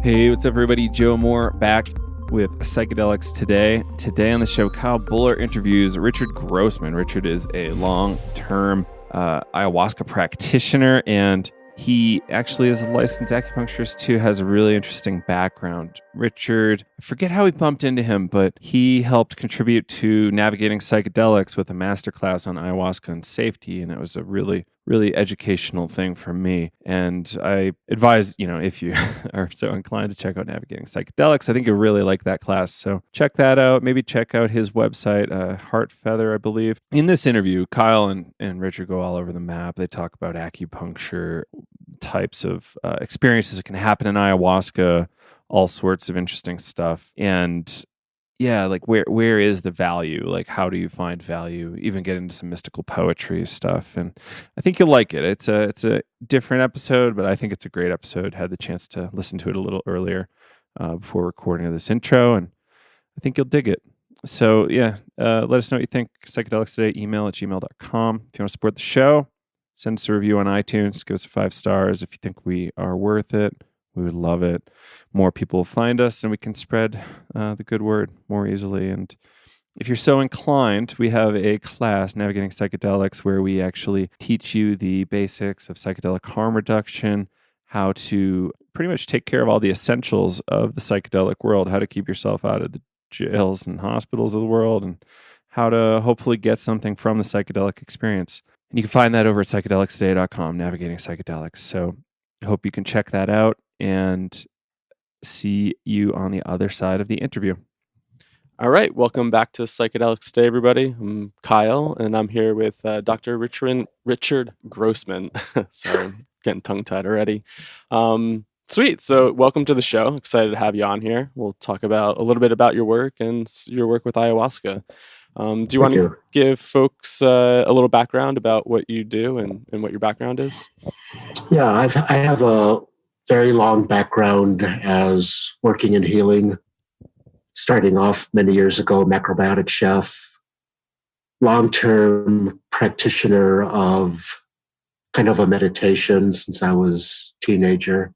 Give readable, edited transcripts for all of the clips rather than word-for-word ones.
Hey, what's up, everybody? Joe Moore back with Psychedelics Today. Today on the show, Kyle Buller interviews Richard Grossman. Richard is a long-term ayahuasca practitioner, and he actually is a licensed acupuncturist too, has a really interesting background. Richard, I forget how we bumped into him, but he helped contribute to navigating psychedelics with a masterclass on ayahuasca and safety, and it was a really educational thing for me. And I advise, if you are so inclined to check out Navigating Psychedelics, I think you'll really like that class. So check that out. Maybe check out his website, Heart Feather, I believe. In this interview, Kyle and Richard go all over the map. They talk about acupuncture, types of experiences that can happen in ayahuasca, all sorts of interesting stuff. And yeah, like where is the value? Like, how do you find value? Even get into some mystical poetry stuff, and I think you'll like it. It's a different episode, but I think it's a great episode. Had the chance to listen to it a little earlier before recording this intro, and I think you'll dig it. So yeah, let us know what you think. Psychedelics Today, email@gmail.com. If you want to support the show, send us a review on iTunes. Give us 5 stars if you think we are worth it. We would love it. More people will find us, and we can spread the good word more easily. And if you're so inclined, we have a class, Navigating Psychedelics, where we actually teach you the basics of psychedelic harm reduction, how to pretty much take care of all the essentials of the psychedelic world, how to keep yourself out of the jails and hospitals of the world, and how to hopefully get something from the psychedelic experience. And you can find that over at psychedelicstoday.com, Navigating Psychedelics. So I hope you can check that out and see you on the other side of the interview. All right. Welcome back to Psychedelics Today, everybody. I'm Kyle, and I'm here with Dr. Richard Grossman. Sorry, I'm getting tongue-tied already. Sweet. So welcome to the show. Excited to have you on here. We'll talk about a little bit about your work and your work with ayahuasca. Do you want to give folks a little background about what you do and what your background is? Yeah, I have a very long background as working in healing, starting off many years ago, macrobiotic chef, long-term practitioner of kind of a meditation since I was a teenager,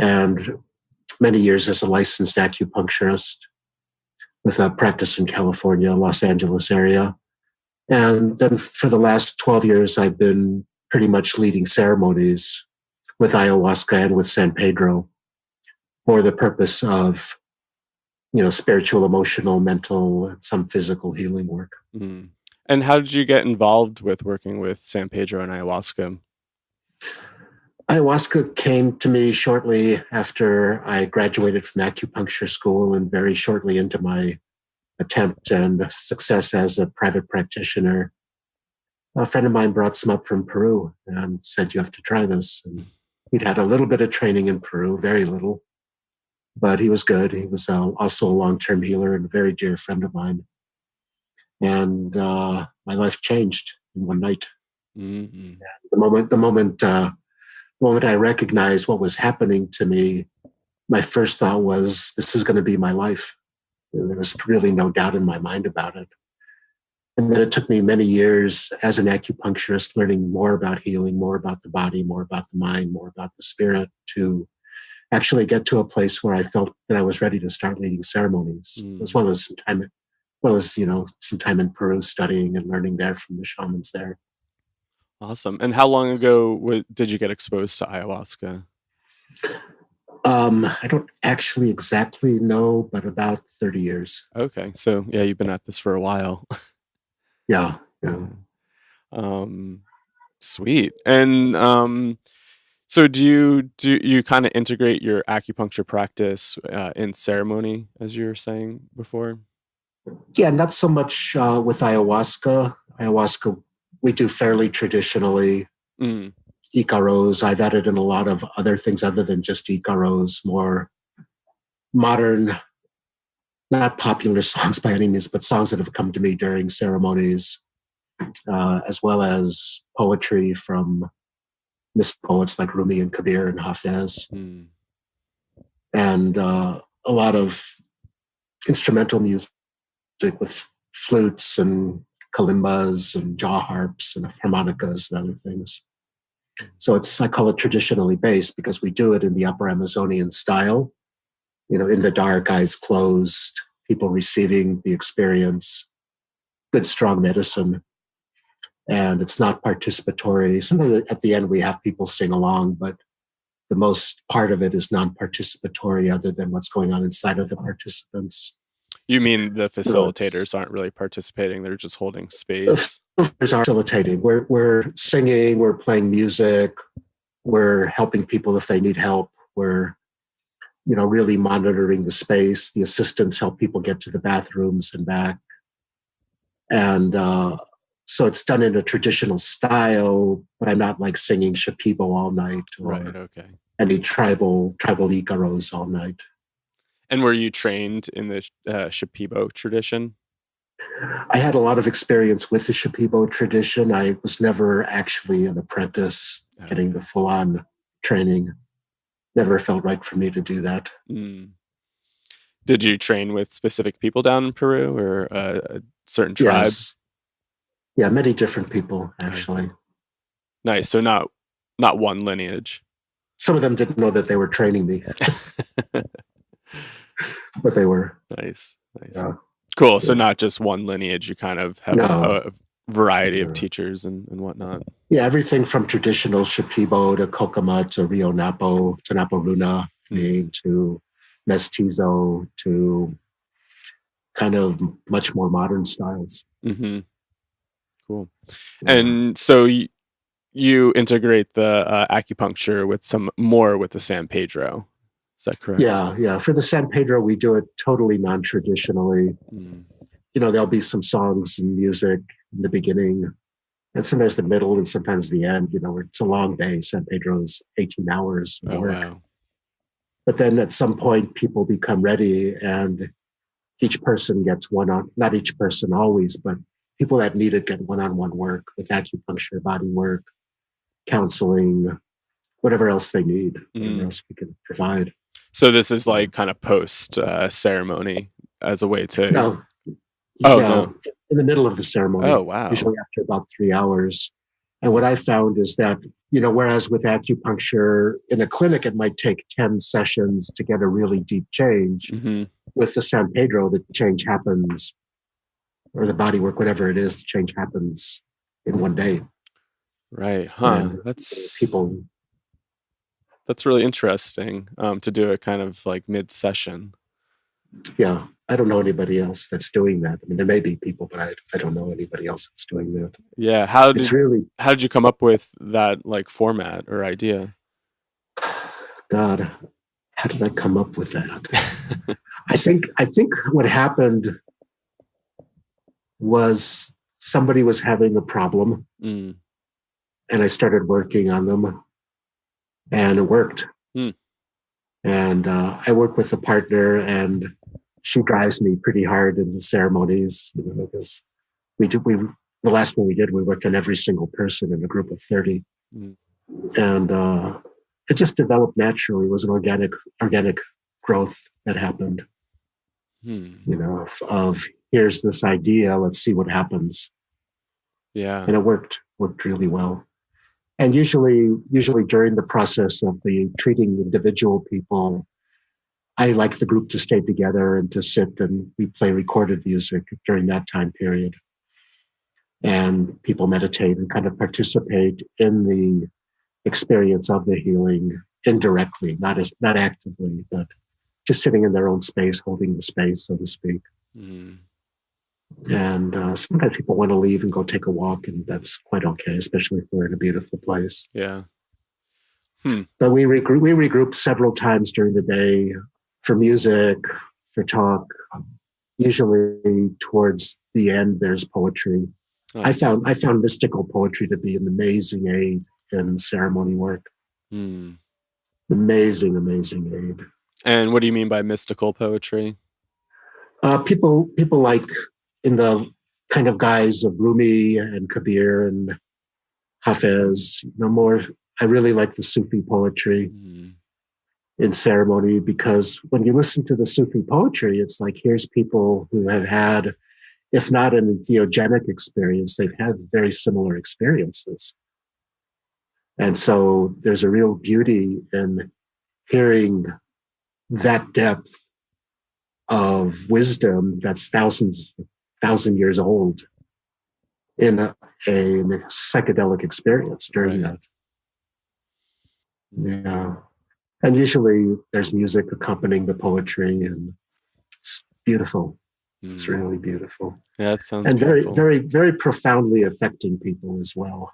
and many years as a licensed acupuncturist with a practice in California, Los Angeles area. And then for the last 12 years, I've been pretty much leading ceremonies with ayahuasca and with San Pedro for the purpose of, spiritual, emotional, mental, and some physical healing work. Mm. And how did you get involved with working with San Pedro and ayahuasca? Ayahuasca came to me shortly after I graduated from acupuncture school and very shortly into my attempt and success as a private practitioner. A friend of mine brought some up from Peru and said, "You have to try this." And he'd had a little bit of training in Peru, very little, but he was good. He was also a long-term healer and a very dear friend of mine. And my life changed in one night. Mm-hmm. The moment I recognized what was happening to me, my first thought was, this is going to be my life. There was really no doubt in my mind about it. And then it took me many years as an acupuncturist, learning more about healing, more about the body, more about the mind, more about the spirit, to actually get to a place where I felt that I was ready to start leading ceremonies, as well as some time in Peru studying and learning there from the shamans there. Awesome. And how long ago did you get exposed to ayahuasca? I don't actually exactly know, but about 30 years. Okay. So yeah, you've been at this for a while. Yeah. Sweet. And so do you kind of integrate your acupuncture practice in ceremony, as you were saying before? Yeah, not so much with ayahuasca. Ayahuasca, we do fairly traditionally. Icaros, I've added in a lot of other things other than just Icaros, more modern, not popular songs by any means, but songs that have come to me during ceremonies, as well as poetry from mystic poets like Rumi and Kabir and Hafez, and a lot of instrumental music with flutes and kalimbas and jaw harps and harmonicas and other things. I call it traditionally based because we do it in the Upper Amazonian style, in the dark, eyes closed, people receiving the experience, good, strong medicine. And it's not participatory. Sometimes at the end we have people sing along, but the most part of it is non-participatory other than what's going on inside of the participants. You mean the facilitators aren't really participating, they're just holding space? The facilitators are facilitating. We're singing, we're playing music, we're helping people if they need help. We're, really monitoring the space. The assistants help people get to the bathrooms and back. And so it's done in a traditional style, but I'm not like singing Shipibo all night or any tribal Icaros all night. And were you trained in the Shipibo tradition? I had a lot of experience with the Shipibo tradition. I was never actually an apprentice getting the full-on training. Never felt right for me to do that. Mm. Did you train with specific people down in Peru or a certain tribe? Yes. Yeah, many different people, actually. Nice. So not one lineage. Some of them didn't know that they were training me. But they were. Nice. Yeah. Cool. Yeah. So not just one lineage, you kind of have a variety of teachers and whatnot. Yeah, everything from traditional Shipibo to Kokama to Rio Napo to Napo Luna to Mestizo to kind of much more modern styles. Mm-hmm. Cool. Yeah. And so you integrate the acupuncture with the San Pedro. Is that correct? Yeah. For the San Pedro, we do it totally non-traditionally. There'll be some songs and music in the beginning, and sometimes the middle, and sometimes the end. It's a long day. San Pedro is 18 hours of work. Wow. But then at some point, people become ready, and each person gets not each person always, but people that need it get one-on-one work with acupuncture, body work, counseling, whatever else they need, whatever else we can provide. So this is like kind of post ceremony as a way to... No. In the middle of the ceremony. Oh, wow. Usually after about 3 hours. And what I found is that, whereas with acupuncture, in a clinic, it might take 10 sessions to get a really deep change. Mm-hmm. With the San Pedro, the change happens, or the body work, whatever it is, the change happens in one day. Right. Huh. That's really interesting to do it kind of like mid-session. Yeah. I don't know anybody else that's doing that. I mean, there may be people, but I don't know anybody else that's doing that. Yeah. How did you come up with that like format or idea? God, how did I come up with that? I think what happened was somebody was having a problem, and I started working on them, and it worked. And I work with a partner, and she drives me pretty hard in the ceremonies, because the last one we did, we worked on every single person in a group of 30. And it just developed naturally. It was an organic growth that happened, of here's this idea, let's see what happens. Yeah. And it worked really well. And usually during the process of the treating individual people, I like the group to stay together and to sit, and we play recorded music during that time period. And people meditate and kind of participate in the experience of the healing indirectly, not actively, but just sitting in their own space, holding the space, so to speak. And sometimes people want to leave and go take a walk, and that's quite okay, especially if we're in a beautiful place. Yeah. But we regroup several times during the day for music, for talk. Usually towards the end, there's poetry. Nice. I found mystical poetry to be an amazing aid in ceremony work. Amazing aid. And what do you mean by mystical poetry? People like in the kind of guise of Rumi and Kabir and Hafez, more. I really like the Sufi poetry in ceremony, because when you listen to the Sufi poetry, it's like, here's people who have had, if not an entheogenic experience, they've had very similar experiences. And so there's a real beauty in hearing that depth of wisdom that's thousand years old in a psychedelic experience during that. Yeah. And usually there's music accompanying the poetry, and it's beautiful. It's really beautiful. Yeah, that sounds and beautiful. very, very, very profoundly affecting people as well.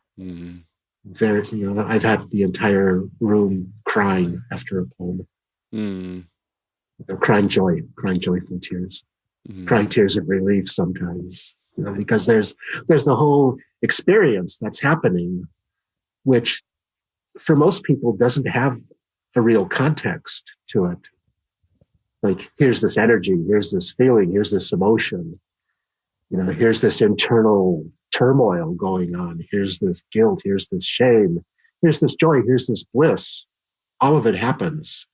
Very, I've had the entire room crying after a poem. Crying joyful tears, crying tears of relief sometimes, because there's the whole experience that's happening, which for most people doesn't have a real context to it. Like, here's this energy, here's this feeling, here's this emotion, here's this internal turmoil going on, here's this guilt, here's this shame, here's this joy, here's this bliss. All of it happens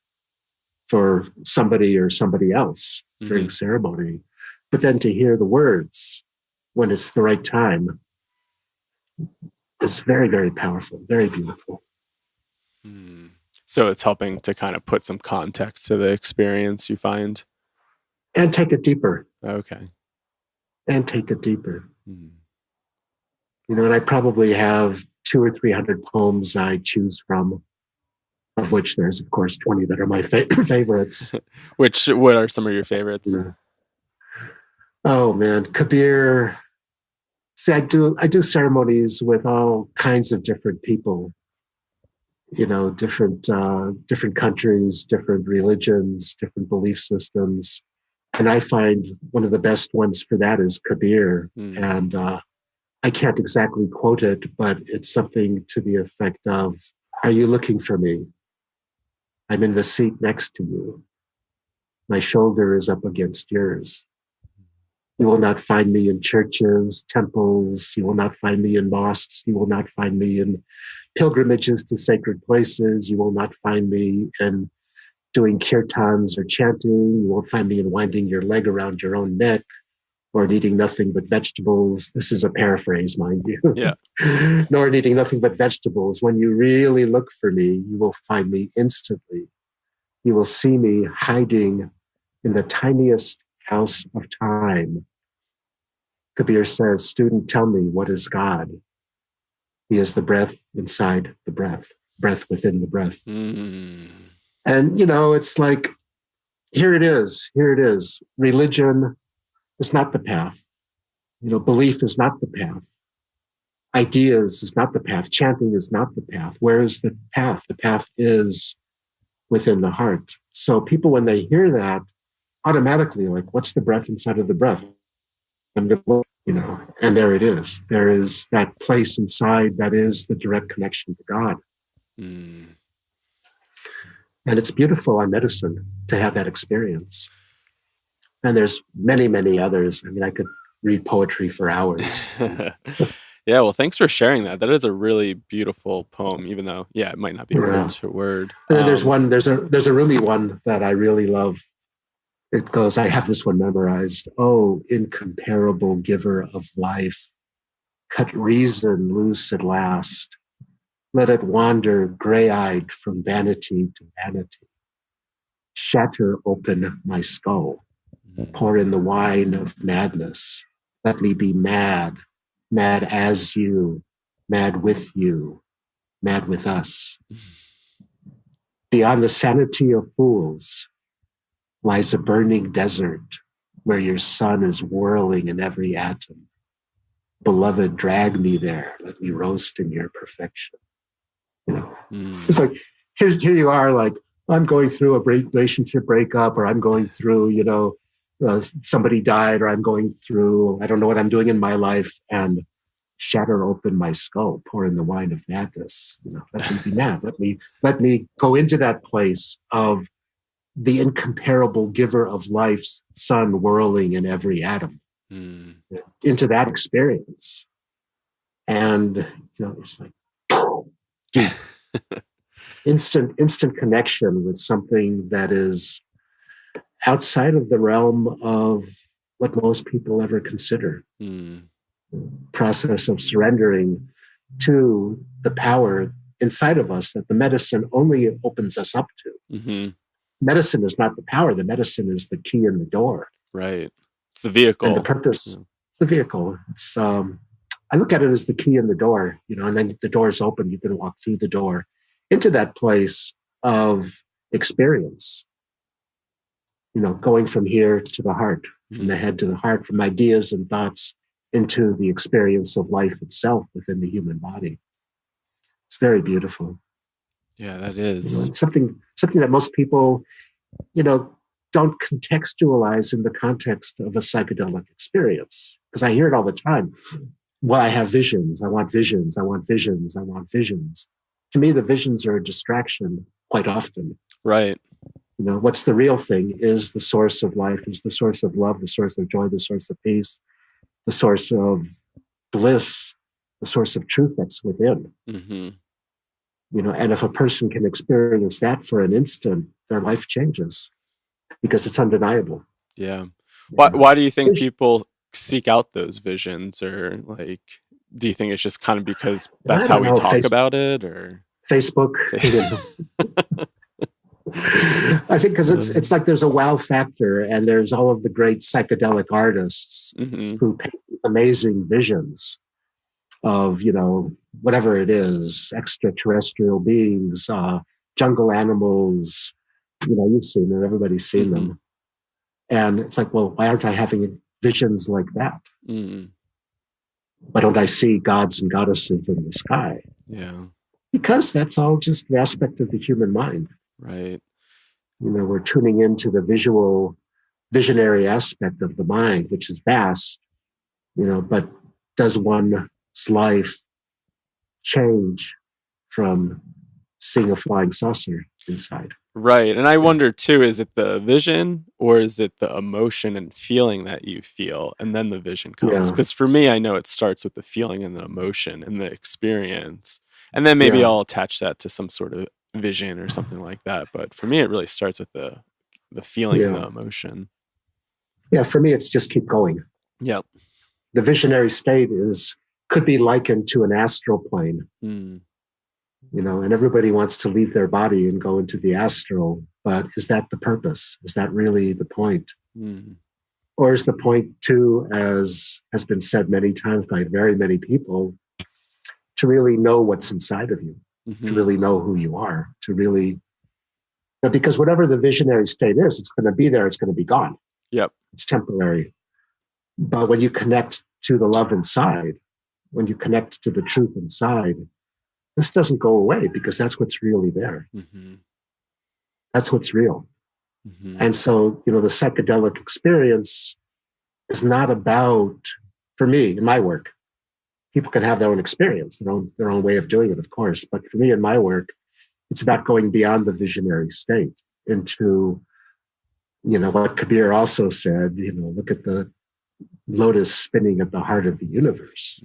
for somebody or somebody else during ceremony. But then to hear the words when it's the right time is very, very powerful, very beautiful. So it's helping to kind of put some context to the experience, you find? And take it deeper. Okay. And take it deeper. And I probably have 200 or 300 poems I choose from, of which there's, of course, 20 that are my favorites. What are some of your favorites? Oh, man. Kabir. See, I do ceremonies with all kinds of different people, different countries, different religions, different belief systems. And I find one of the best ones for that is Kabir. And I can't exactly quote it, but it's something to the effect of, "Are you looking for me? I'm in the seat next to you. My shoulder is up against yours. You will not find me in churches, temples. You will not find me in mosques. You will not find me in pilgrimages to sacred places. You will not find me in doing kirtans or chanting. You won't find me in winding your leg around your own neck or eating nothing but vegetables." This is a paraphrase, mind you. Yeah. "Nor eating nothing but vegetables. When you really look for me, you will find me instantly. You will see me hiding in the tiniest house of time." Kabir says, "Student, tell me, what is God? He is the breath inside the breath within the breath." And, it's like, here it is. Religion is not the path. Belief is not the path. Ideas is not the path. Chanting is not the path. Where is the path? The path is within the heart. So people, when they hear that, automatically like, what's the breath inside of the breath? And there it is. There is that place inside that is the direct connection to God. And it's beautiful on medicine to have that experience. And there's many, many others. I mean, I could read poetry for hours. Yeah, well, thanks for sharing that. That is a really beautiful poem, even though, it might not be word to word. There's a Rumi one that I really love. It goes, I have this one memorized. "Oh, incomparable giver of life, cut reason loose at last. Let it wander gray-eyed from vanity to vanity. Shatter open my skull. Pour in the wine of madness. Let me be mad, mad as you, mad with you, mad with us. Beyond the sanity of fools lies a burning desert where your sun is whirling in every atom. Beloved, drag me there. Let me roast in your perfection." It's like, here you are, like, I'm going through a relationship breakup, or I'm going through, somebody died, or I'm going through, I don't know what I'm doing in my life, and shatter open my skull, pour in the wine of madness. Let me be mad. Let me go into that place of the incomparable giver of life's sun whirling in every atom, into that experience. And, it's like, deep, instant connection with something that is outside of the realm of what most people ever consider. Process of surrendering to the power inside of us that the medicine only opens us up to. Mm-hmm. Medicine is not the power. The medicine is the key in the door. Right. It's the vehicle. And the purpose, it's the vehicle. It's, I look at it as the key in the door, and then the door is open. You can walk through the door into that place of experience, going from here to the heart, from the head to the heart, from ideas and thoughts into the experience of life itself within the human body. It's very beautiful. Yeah, that is. Something that most people, don't contextualize in the context of a psychedelic experience. Because I hear it all the time. Well, I have visions. I want visions. I want visions. I want visions. To me, the visions are a distraction quite often. Right. What's the real thing is the source of life, is the source of love, the source of joy, the source of peace, the source of bliss, the source of truth that's within. Mm-hmm. And if a person can experience that for an instant, their life changes because it's undeniable. Yeah. Why do you think people seek out those visions, or do you think it's just kind of because that's how we talk about it, or Facebook? I think because it's like there's a wow factor, and there's all of the great psychedelic artists who paint amazing visions of, whatever it is, extraterrestrial beings, jungle animals, you've seen them, everybody's seen them. And it's like, well, why aren't I having visions like that? Why don't I see gods and goddesses in the sky? Yeah. Because that's all just the aspect of the human mind. Right. We're tuning into the visionary aspect of the mind, which is vast, but does one's life change from seeing a flying saucer inside? Right. And I wonder too, is it the vision, or is it the emotion and feeling that you feel and then the vision comes? Because for me, I know it starts with the feeling and the emotion and the experience. And then maybe I'll attach that to some sort of vision or something like that. But for me, it really starts with the feeling and the emotion. Yeah, for me, it's just keep going. Yep. The visionary state could be likened to an astral plane. And everybody wants to leave their body and go into the astral, but is that the purpose? Is that really the point? Or is the point too, as has been said many times by very many people, to really know what's inside of you, to really know who you are, to really, because whatever the visionary state is, it's going to be there, it's going to be gone. Yep. It's temporary. But when you connect to the love inside, when you connect to the truth inside, this doesn't go away, because that's what's really there. That's what's real. And so, the psychedelic experience is not about, for me, in my work, people can have their own experience, their own way of doing it, of course. But for me, in my work, it's about going beyond the visionary state into, what Kabir also said, look at the lotus spinning at the heart of the universe.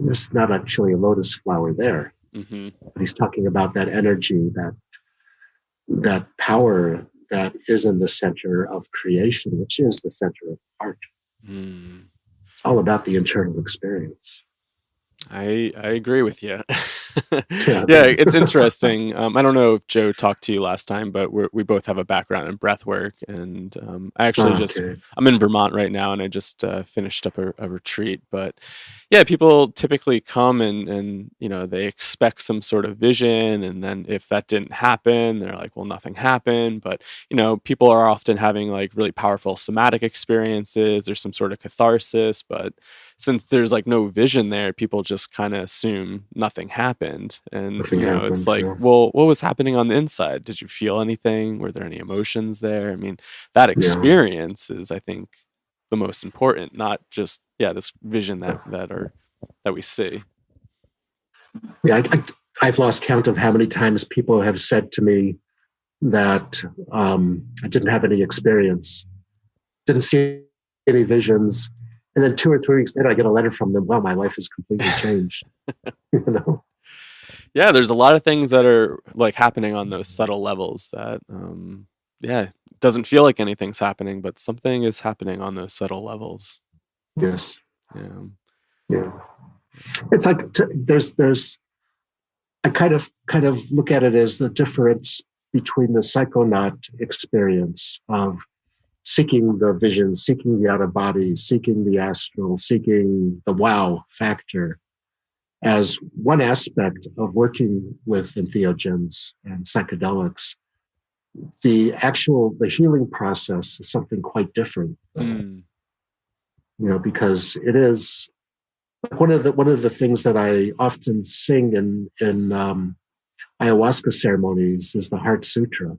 There's not actually a lotus flower there. But he's talking about that energy, that power that is in the center of creation, which is the center of art. It's all about the internal experience. I agree with you. Yeah, it's interesting. I don't know if Joe talked to you last time, but we both have a background in breath work, and I actually I'm in Vermont right now, and I just finished up a retreat. But yeah, people typically come and they expect some sort of vision, and then if that didn't happen, they're like, well, nothing happened. But people are often having like really powerful somatic experiences or some sort of catharsis, but since there's like no vision there, people just kind of assume nothing happened. And, it's like, well, what was happening on the inside? Did you feel anything? Were there any emotions there? I mean, that experience is, I think, the most important, not just, this vision that we see. Yeah, I've lost count of how many times people have said to me that I didn't have any experience, didn't see any visions. And then 2 or 3 weeks later, I get a letter from them. Wow, my life has completely changed. Yeah, there's a lot of things that are like happening on those subtle levels that, it doesn't feel like anything's happening, but something is happening on those subtle levels. Yes. Yeah. Yeah. It's like there's I kind of look at it as the difference between the psychonaut experience of seeking the vision, seeking the out of body, seeking the astral, seeking the wow factor as one aspect of working with entheogens and psychedelics. The healing process is something quite different, because it is one of the things that I often sing in ayahuasca ceremonies is the Heart Sutra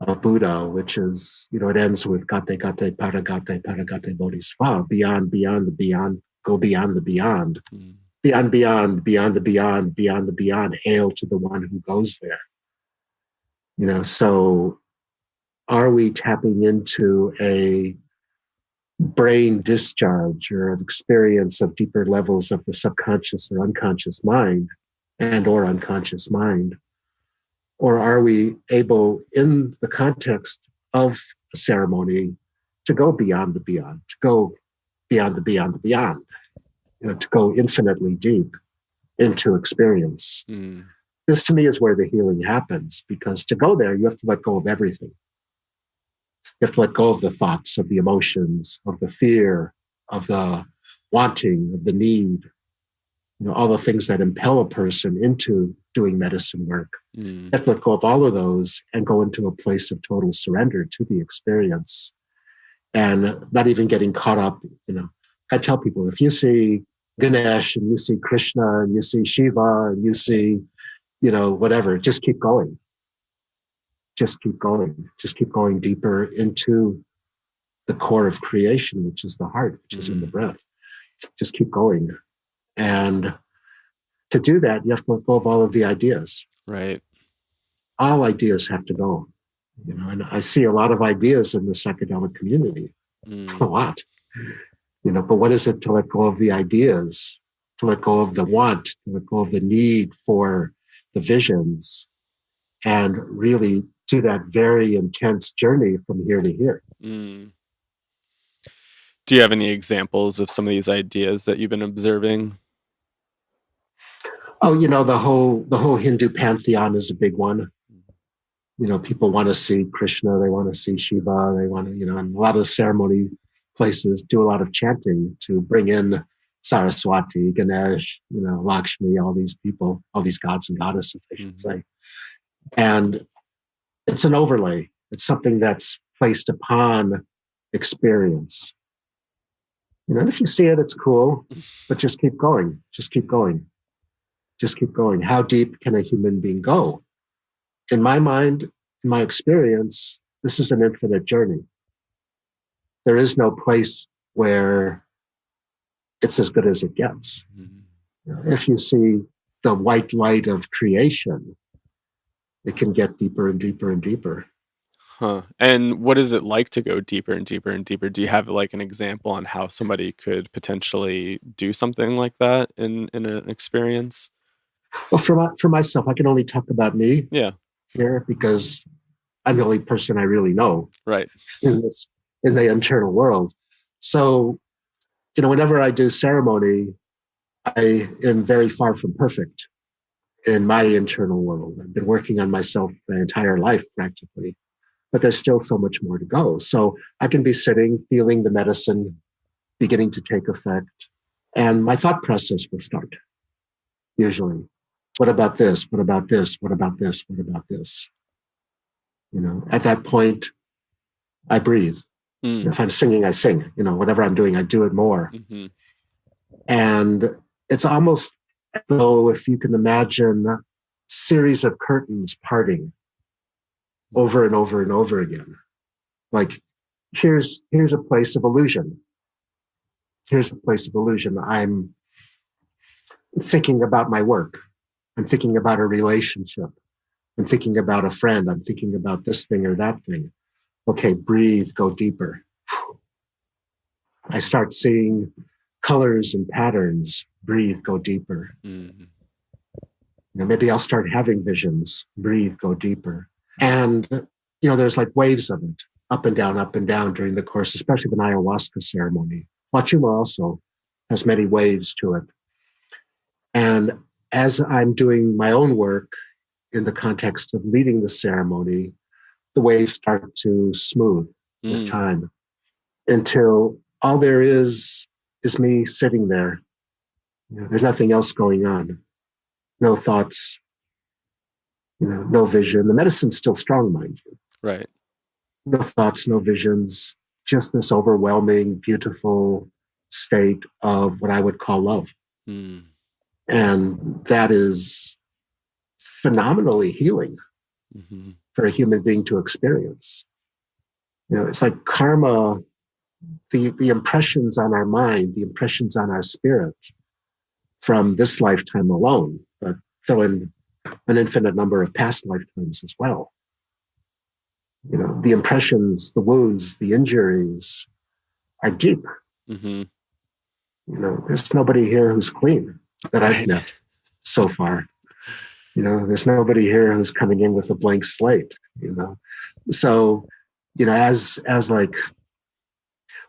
of Buddha, which is, it ends with gate gate paragate paragate bodhisattva, beyond the beyond, go beyond the beyond, beyond the beyond, beyond the beyond, hail to the one who goes there. So are we tapping into a brain discharge or an experience of deeper levels of the subconscious or unconscious mind or unconscious mind? Or are we able, in the context of a ceremony, to go beyond the beyond, to go beyond the beyond the beyond, to go infinitely deep into experience? This, to me, is where the healing happens, because to go there, you have to let go of everything. You have to let go of the thoughts, of the emotions, of the fear, of the wanting, of the need, all the things that impel a person into doing medicine work. You have to let go of all of those and go into a place of total surrender to the experience and not even getting caught up. I tell people, if you see Ganesh and you see Krishna and you see Shiva and you see, whatever, just keep going. Just keep going. Just keep going deeper into the core of creation, which is the heart, which is in the breath. Just keep going. And to do that, you have to let go of all of the ideas. Right. All ideas have to go. And I see a lot of ideas in the psychedelic community. A lot. But what is it to let go of the ideas, to let go of the want, to let go of the need for the visions, and really do that very intense journey from here to here. Do you have any examples of some of these ideas that you've been observing? Oh, the whole Hindu pantheon is a big one. People want to see Krishna, they want to see Shiva, they want to, and a lot of ceremony places do a lot of chanting to bring in Saraswati, Ganesh, Lakshmi, all these people, all these gods and goddesses, I should say. And it's an overlay. It's something that's placed upon experience. And if you see it, it's cool, but just keep going. Just keep going. Just keep going. How deep can a human being go? In my mind, in my experience, this is an infinite journey. There is no place where it's as good as it gets. If you see the white light of creation, it can get deeper and deeper and deeper. Huh. And what is it like to go deeper and deeper and deeper? Do you have like an example on how somebody could potentially do something like that in an experience? Well, for myself, I can only talk about me here because I'm the only person I really know in the internal world. So, whenever I do ceremony, I am very far from perfect in my internal world. I've been working on myself my entire life practically, but there's still so much more to go. So I can be sitting, feeling the medicine beginning to take effect, and my thought process will start, usually. What about this? What about this? What about this? What about this? At that point, I breathe. If I'm singing, I sing. Whatever I'm doing, I do it more. And it's almost as though, if you can imagine, a series of curtains parting over and over and over again. Like, here's a place of illusion. Here's a place of illusion. I'm thinking about my work. I'm thinking about a relationship. I'm thinking about a friend. I'm thinking about this thing or that thing. Okay, breathe, go deeper. I start seeing colors and patterns. Breathe, go deeper. Maybe I'll start having visions. Breathe, go deeper. And, there's like waves of it, up and down during the course, especially the ayahuasca ceremony. Wachuma also has many waves to it. And as I'm doing my own work in the context of leading the ceremony, the waves start to smooth with time until all there is me sitting there. There's nothing else going on. No thoughts, no vision. The medicine's still strong, mind you. Right. No thoughts, no visions, just this overwhelming, beautiful state of what I would call love. And that is phenomenally healing for a human being to experience. It's like karma, the impressions on our mind, the impressions on our spirit from this lifetime alone, but throw in an infinite number of past lifetimes as well. The impressions, the wounds, the injuries are deep. There's nobody here who's clean that I've met so far. There's nobody here who's coming in with a blank slate, So, as like,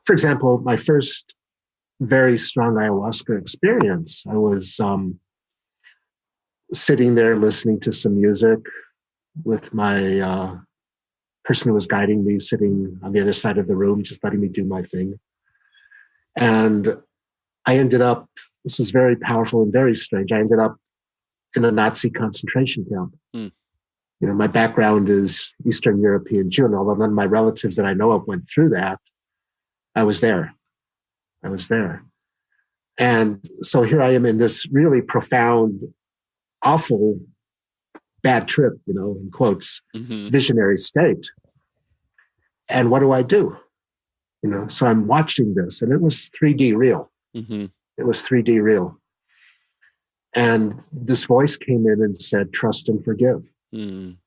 for example, my first very strong ayahuasca experience, I was sitting there listening to some music with my person who was guiding me sitting on the other side of the room, just letting me do my thing. And I ended up, this was very powerful and very strange. I ended up in a Nazi concentration camp. My background is Eastern European Jew, and although none of my relatives that I know of went through that, I was there. And so here I am in this really profound, awful, bad trip, in quotes, visionary state. And what do? So I'm watching this, and it was 3D real. It was 3D real. And this voice came in and said, trust and forgive. And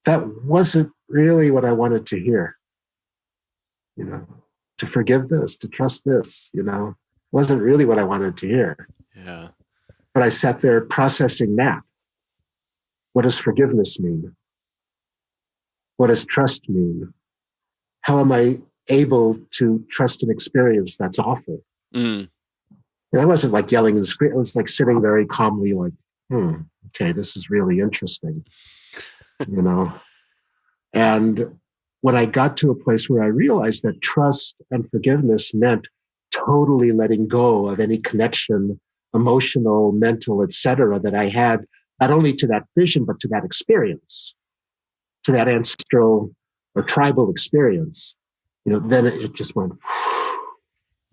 that wasn't really what I wanted to hear. To forgive this, to trust this, wasn't really what I wanted to hear. Yeah. But I sat there processing that. What does forgiveness mean? What does trust mean? How am I able to trust an experience that's awful? I wasn't like yelling and screaming. I was like sitting very calmly, like, okay, this is really interesting, And when I got to a place where I realized that trust and forgiveness meant totally letting go of any connection, emotional, mental, etc., that I had, not only to that vision, but to that experience, to that ancestral or tribal experience, then it just went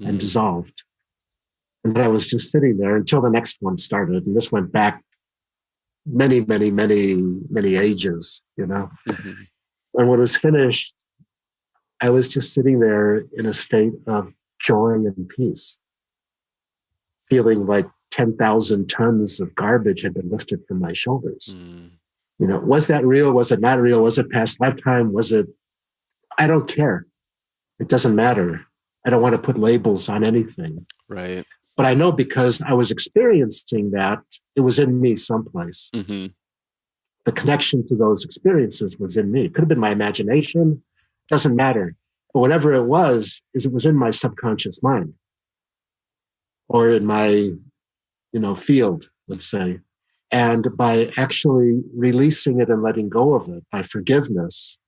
and dissolved. And I was just sitting there until the next one started. And this went back many, many, many, many ages, And when it was finished, I was just sitting there in a state of joy and peace, feeling like 10,000 tons of garbage had been lifted from my shoulders. Was that real? Was it not real? Was it past lifetime? I don't care. It doesn't matter. I don't want to put labels on anything. Right. But I know because I was experiencing that, it was in me someplace. The connection to those experiences was in me. It could have been my imagination. Doesn't matter. But whatever it was in my subconscious mind or in my, field, let's say. And by actually releasing it and letting go of it, by forgiveness,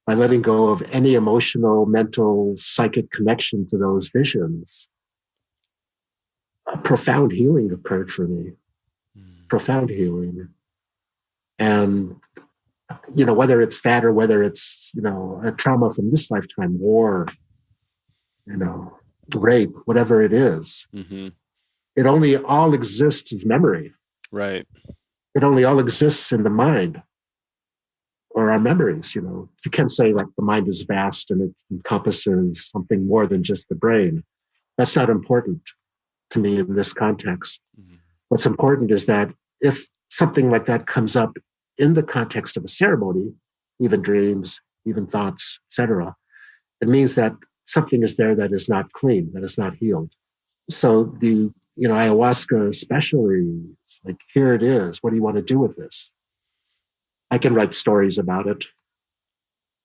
by letting go of any emotional, mental, psychic connection to those visions, a profound healing occurred for me. Profound healing. And, whether it's that or whether it's, a trauma from this lifetime, war, rape, whatever it is, it only all exists as memory. Right. It only all exists in the mind or our memories, You can't say like the mind is vast and it encompasses something more than just the brain. That's not important to me in this context. What's important is that if something like that comes up in the context of a ceremony, even dreams, even thoughts, etc., it means that something is there that is not clean, that is not healed. So the ayahuasca especially, it's like, here it is. What do you want to do with this? I can write stories about it.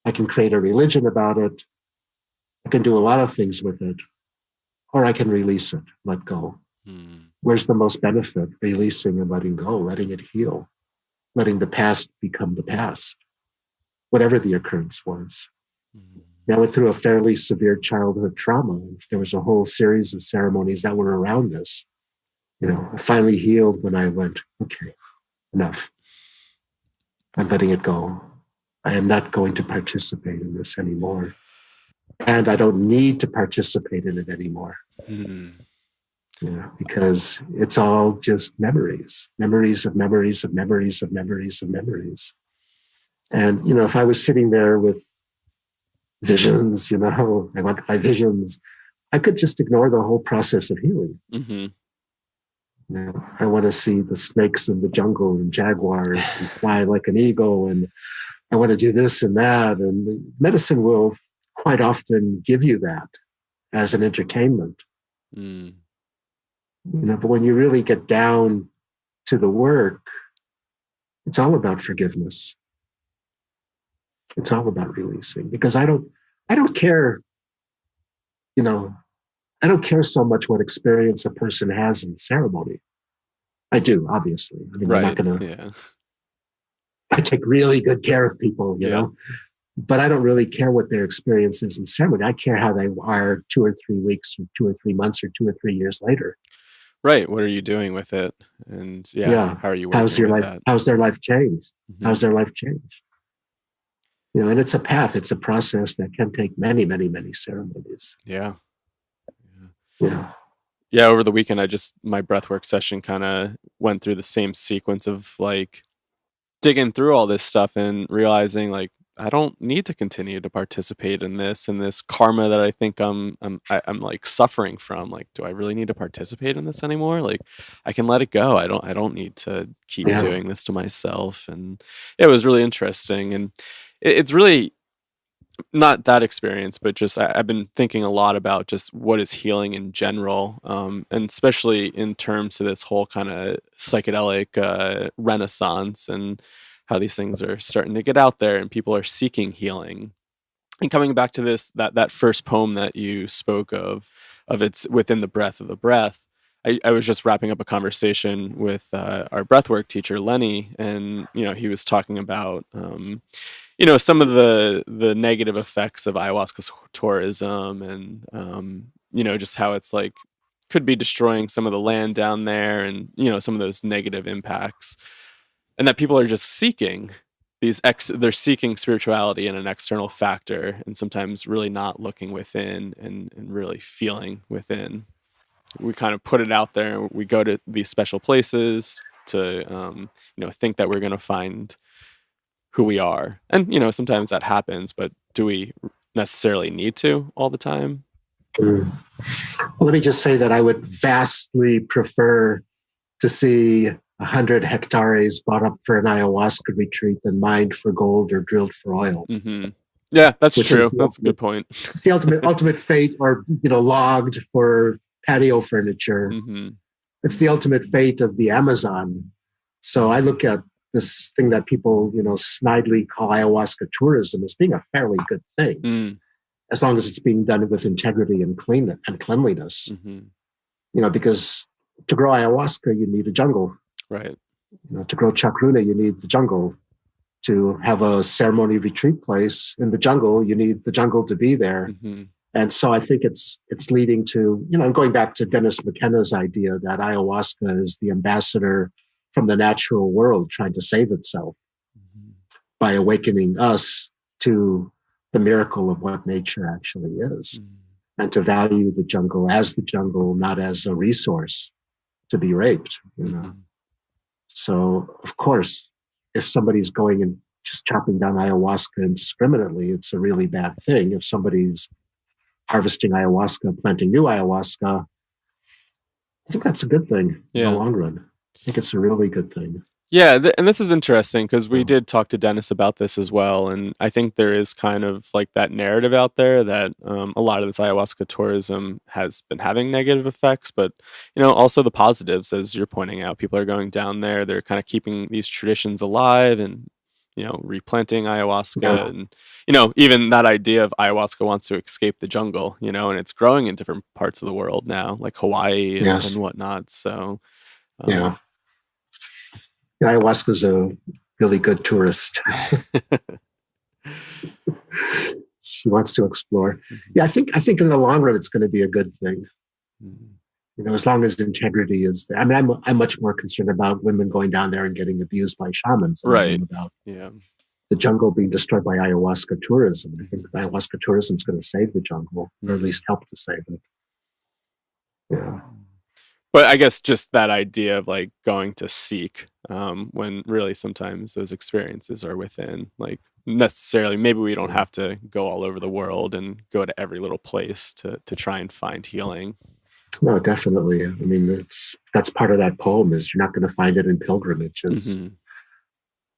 I can create a religion about it. I can do a lot of things with it. Or I can release it, let go. Where's the most benefit? Releasing and letting go, letting it heal, letting the past become the past, whatever the occurrence was. I went through a fairly severe childhood trauma. There was a whole series of ceremonies that were around this. I finally healed when I went, okay, enough. I'm letting it go. I am not going to participate in this anymore. And I don't need to participate in it anymore. Because it's all just memories of memories of memories of memories of memories. And, if I was sitting there with visions, I want my visions, I could just ignore the whole process of healing. I want to see the snakes in the jungle and jaguars and fly like an eagle. And I want to do this and that. And medicine will quite often give you that as an entertainment. But when you really get down to the work, it's all about forgiveness. It's all about releasing, because I don't care, I don't care so much what experience a person has in ceremony. I do, obviously. I mean, Right. I'm not going to, I take really good care of people, you know, but I don't really care what their experience is in ceremony. I care how they are 2 or 3 weeks or 2 or 3 months or 2 or 3 years later. Right. What are you doing with it? And how are you working how's your with life? that? How's their life changed? How's their life changed? And it's a path. It's a process that can take many, many, many ceremonies. Yeah. Yeah. Over the weekend, my breathwork session kind of went through the same sequence of like digging through all this stuff and realizing like, I don't need to continue to participate in this karma that I think I'm like suffering from. Like, do I really need to participate in this anymore? Like, I can let it go. I don't need to keep doing this to myself. And it was really interesting. And it's really not that experience, but just I've been thinking a lot about just what is healing in general, and especially in terms of this whole kind of psychedelic renaissance and how these things are starting to get out there and people are seeking healing. And coming back to this, that first poem that you spoke of it's within the breath of the breath. I was just wrapping up a conversation with our breathwork teacher, Lenny, and he was talking about some of the negative effects of ayahuasca tourism, and just how it's like could be destroying some of the land down there, and some of those negative impacts, and that people are just seeking they're seeking spirituality in an external factor, and sometimes really not looking within and really feeling within. We kind of put it out there. We go to these special places to think that we're going to find who we are. And, sometimes that happens, but do we necessarily need to all the time? Well, let me just say that I would vastly prefer to see 100 hectares bought up for an ayahuasca retreat than mined for gold or drilled for oil. Yeah, that's true. That's a good point. It's the ultimate fate, or, logged for patio furniture. It's the ultimate fate of the Amazon. So I look at this thing that people, snidely call ayahuasca tourism as being a fairly good thing, as long as it's being done with integrity and cleanliness. Because to grow ayahuasca, you need a jungle. Right. To grow chacruna, you need the jungle. To have a ceremony retreat place in the jungle, you need the jungle to be there. And so I think it's leading to, going back to Dennis McKenna's idea that ayahuasca is the ambassador from the natural world trying to save itself by awakening us to the miracle of what nature actually is, and to value the jungle, not as a resource to be raped. So, of course, if somebody's going and just chopping down ayahuasca indiscriminately, it's a really bad thing. If somebody's harvesting ayahuasca, planting new ayahuasca, I think that's a good thing in the long run. I think it's a really good thing. Yeah, and this is interesting because we did talk to Dennis about this as well, and I think there is kind of like that narrative out there that a lot of this ayahuasca tourism has been having negative effects, but also the positives, as you're pointing out. People are going down there; they're kind of keeping these traditions alive, and replanting ayahuasca, Yeah. and even that idea of ayahuasca wants to escape the jungle, and it's growing in different parts of the world now, like Hawaii and, Yes. and whatnot. So Yeah. Ayahuasca's a really good tourist. She wants to explore. Yeah, I think in the long run it's going to be a good thing. As long as integrity is there. I mean, I'm much more concerned about women going down there and getting abused by shamans than I am about the jungle being destroyed by ayahuasca tourism. I think ayahuasca tourism is going to save the jungle, or at least help to save it. Yeah. But I guess just that idea of like going to seek, when really sometimes those experiences are within, like necessarily, maybe we don't have to go all over the world and go to every little place to try and find healing. No, definitely. I mean, that's part of that poem is you're not going to find it in pilgrimages.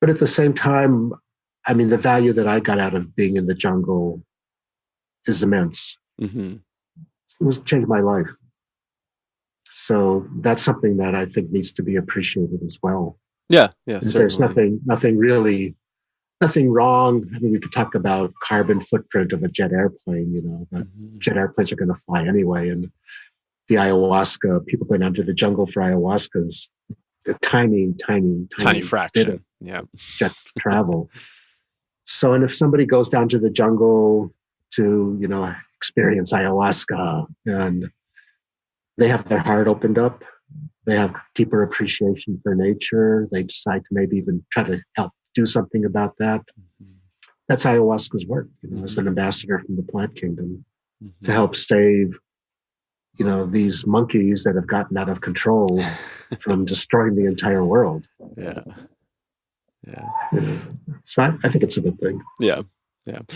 But at the same time, I mean, the value that I got out of being in the jungle is immense. It was changed my life. So that's something that I think needs to be appreciated as well. Yeah. There's nothing wrong. I mean, we could talk about carbon footprint of a jet airplane, but jet airplanes are going to fly anyway. And the ayahuasca, people going out to the jungle for ayahuasca is a tiny fraction. Jet travel. So, and if somebody goes down to the jungle to, experience ayahuasca and they have their heart opened up, they have deeper appreciation for nature, they decide to maybe even try to help do something about that. That's ayahuasca's work, as an ambassador from the plant kingdom to help save, these monkeys that have gotten out of control from destroying the entire world. Yeah. So I think it's a good thing. Yeah.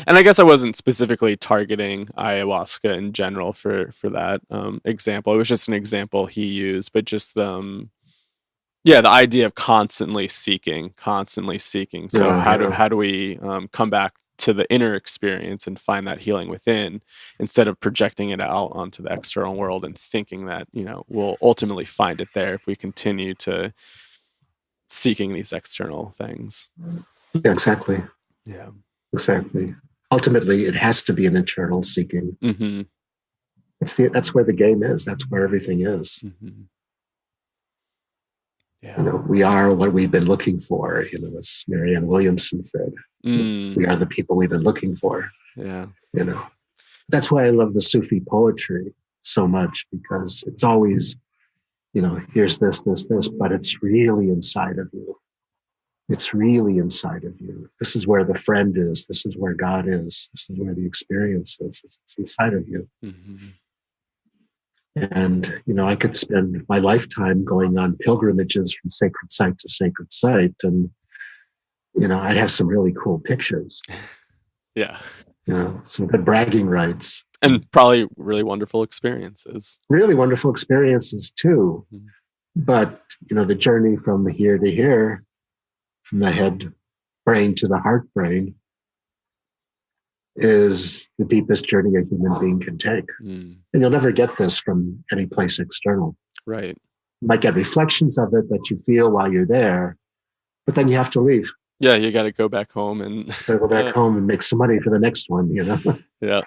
And I guess I wasn't specifically targeting ayahuasca in general for that example. It was just an example he used, but just the idea of constantly seeking. So how do we come back to the inner experience and find that healing within, instead of projecting it out onto the external world and thinking that we'll ultimately find it there if we continue to seeking these external things. Yeah, exactly. Yeah, exactly. Ultimately, it has to be an internal seeking. That's where the game is. That's where everything is. Yeah. We are what we've been looking for, as Marianne Williamson said. We are the people we've been looking for. Yeah. That's why I love the Sufi poetry so much, because it's always, here's this, but it's really inside of you. It's really inside of you. This is where the friend is. This is where God is. This is where the experience is. It's inside of you. And, I could spend my lifetime going on pilgrimages from sacred site to sacred site. And, I'd have some really cool pictures. Yeah. Some good bragging rights. And probably really wonderful experiences. Really wonderful experiences too. But, the journey from here to here, from the head brain to the heart brain, is the deepest journey a human being can take. And you'll never get this from any place external. Right. You might get reflections of it that you feel while you're there, but then you have to leave. Yeah, you got to go back home and home and make some money for the next one, Yeah.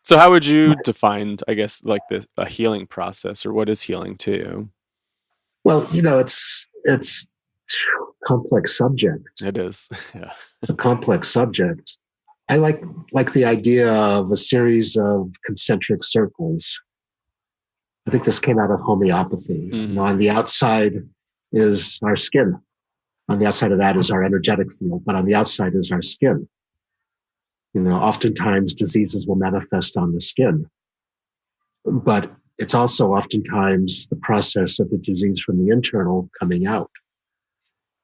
So how would you define, I guess, like a healing process, or what is healing to you? Well, it's a complex subject. It is. Yeah. It's a complex subject. I like the idea of a series of concentric circles. I think this came out of homeopathy. On the outside is our skin. On the outside of that is our energetic field, but on the outside is our skin. Oftentimes diseases will manifest on the skin, but it's also oftentimes the process of the disease from the internal coming out.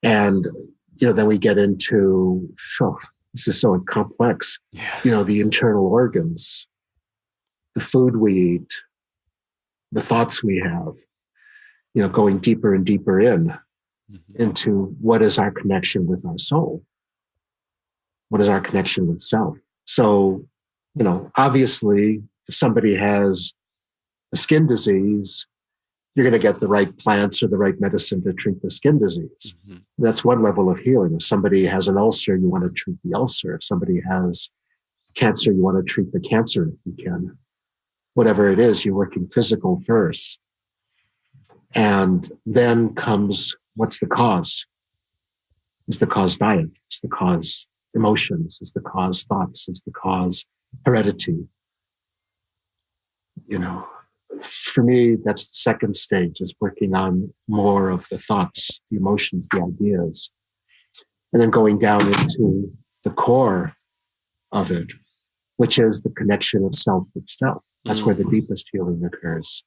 And, then we get into, this is so complex, the internal organs, the food we eat, the thoughts we have, going deeper and deeper into what is our connection with our soul? What is our connection with self? So, obviously, if somebody has a skin disease, you're going to get the right plants or the right medicine to treat the skin disease. Mhm. That's one level of healing. If somebody has an ulcer, you want to treat the ulcer. If somebody has cancer, you want to treat the cancer if you can. Whatever it is, you're working physical first. And then comes, what's the cause? Is the cause diet? Is the cause emotions? Is the cause thoughts? Is the cause heredity? For me, that's the second stage, is working on more of the thoughts, the emotions, the ideas, and then going down into the core of it, which is the connection of self with self. That's where the deepest healing occurs.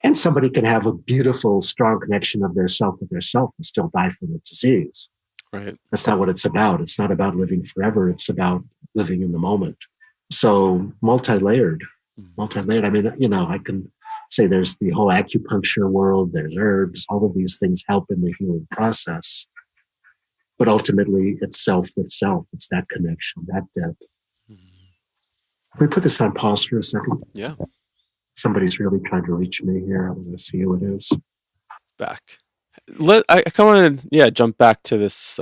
And somebody can have a beautiful, strong connection of their self with their self and still die from a disease. Right. That's not what it's about. It's not about living forever. It's about living in the moment. So multi-layered. I mean, I can say there's the whole acupuncture world, there's herbs, all of these things help in the healing process. But ultimately, it's self with self. It's that connection, that depth. Can we put this on pause for a second? Yeah. Somebody's really trying to reach me here. I'm going to see who it is. Back. I kind of want to jump back to this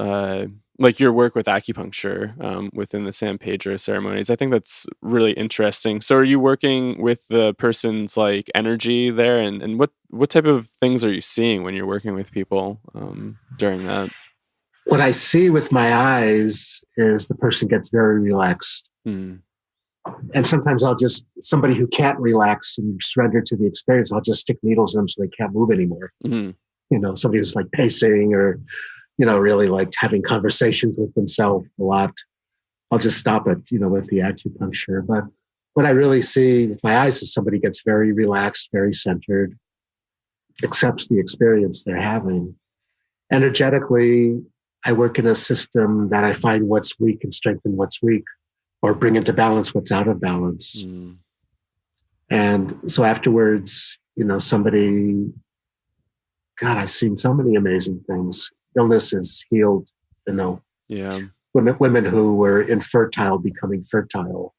like your work with acupuncture within the San Pedro ceremonies. I think that's really interesting. So are you working with the person's like energy there, and what type of things are you seeing when you're working with people during that? What I see with my eyes is the person gets very relaxed. Mm. And sometimes somebody who can't relax and surrender to the experience, I'll just stick needles in them so they can't move anymore. Mm-hmm. Somebody who's like pacing or, really like having conversations with themselves a lot. I'll just stop it, with the acupuncture. But what I really see with my eyes is somebody gets very relaxed, very centered, accepts the experience they're having. Energetically, I work in a system that I find what's weak and strengthen what's weak, or bring into balance what's out of balance. Mm. And so afterwards, somebody, God, I've seen so many amazing things. Illness is healed, Yeah. Women who were infertile becoming fertile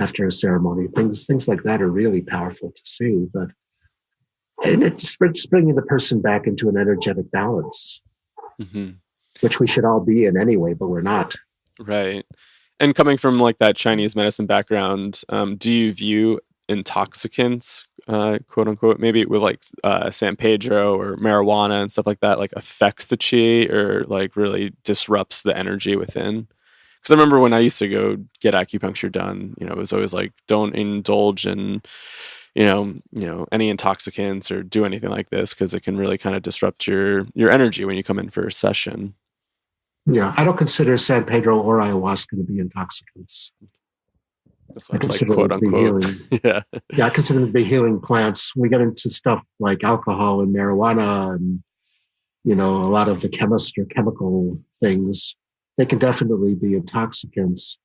after a ceremony. Things like that are really powerful to see. And it's bringing the person back into an energetic balance, Mm-hmm. which we should all be in anyway, but we're not. Right. And coming from like that Chinese medicine background, do you view intoxicants, quote unquote, maybe with like San Pedro or marijuana and stuff like that, like affects the chi or like really disrupts the energy within? Because I remember when I used to go get acupuncture done, it was always like, don't indulge in, any intoxicants or do anything like this because it can really kind of disrupt your energy when you come in for a session. Yeah, I don't consider San Pedro or ayahuasca to be intoxicants. That's what it's like, quote unquote. Yeah. Yeah, I consider them to be healing plants. We get into stuff like alcohol and marijuana and, a lot of the chemical things. They can definitely be intoxicants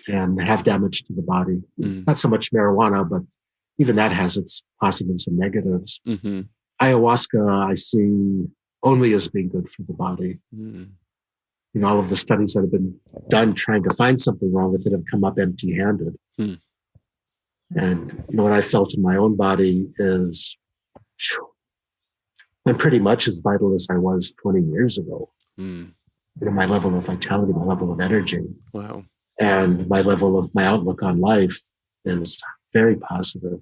and have damage to the body. Not so much marijuana, but even that has its positives and negatives. Mm-hmm. Ayahuasca, I see only as being good for the body. Mm. All of the studies that have been done trying to find something wrong with it have come up empty-handed. Mm. And what I felt in my own body is I'm pretty much as vital as I was 20 years ago. Mm. My level of vitality, my level of energy. Wow. And my outlook on life is very positive.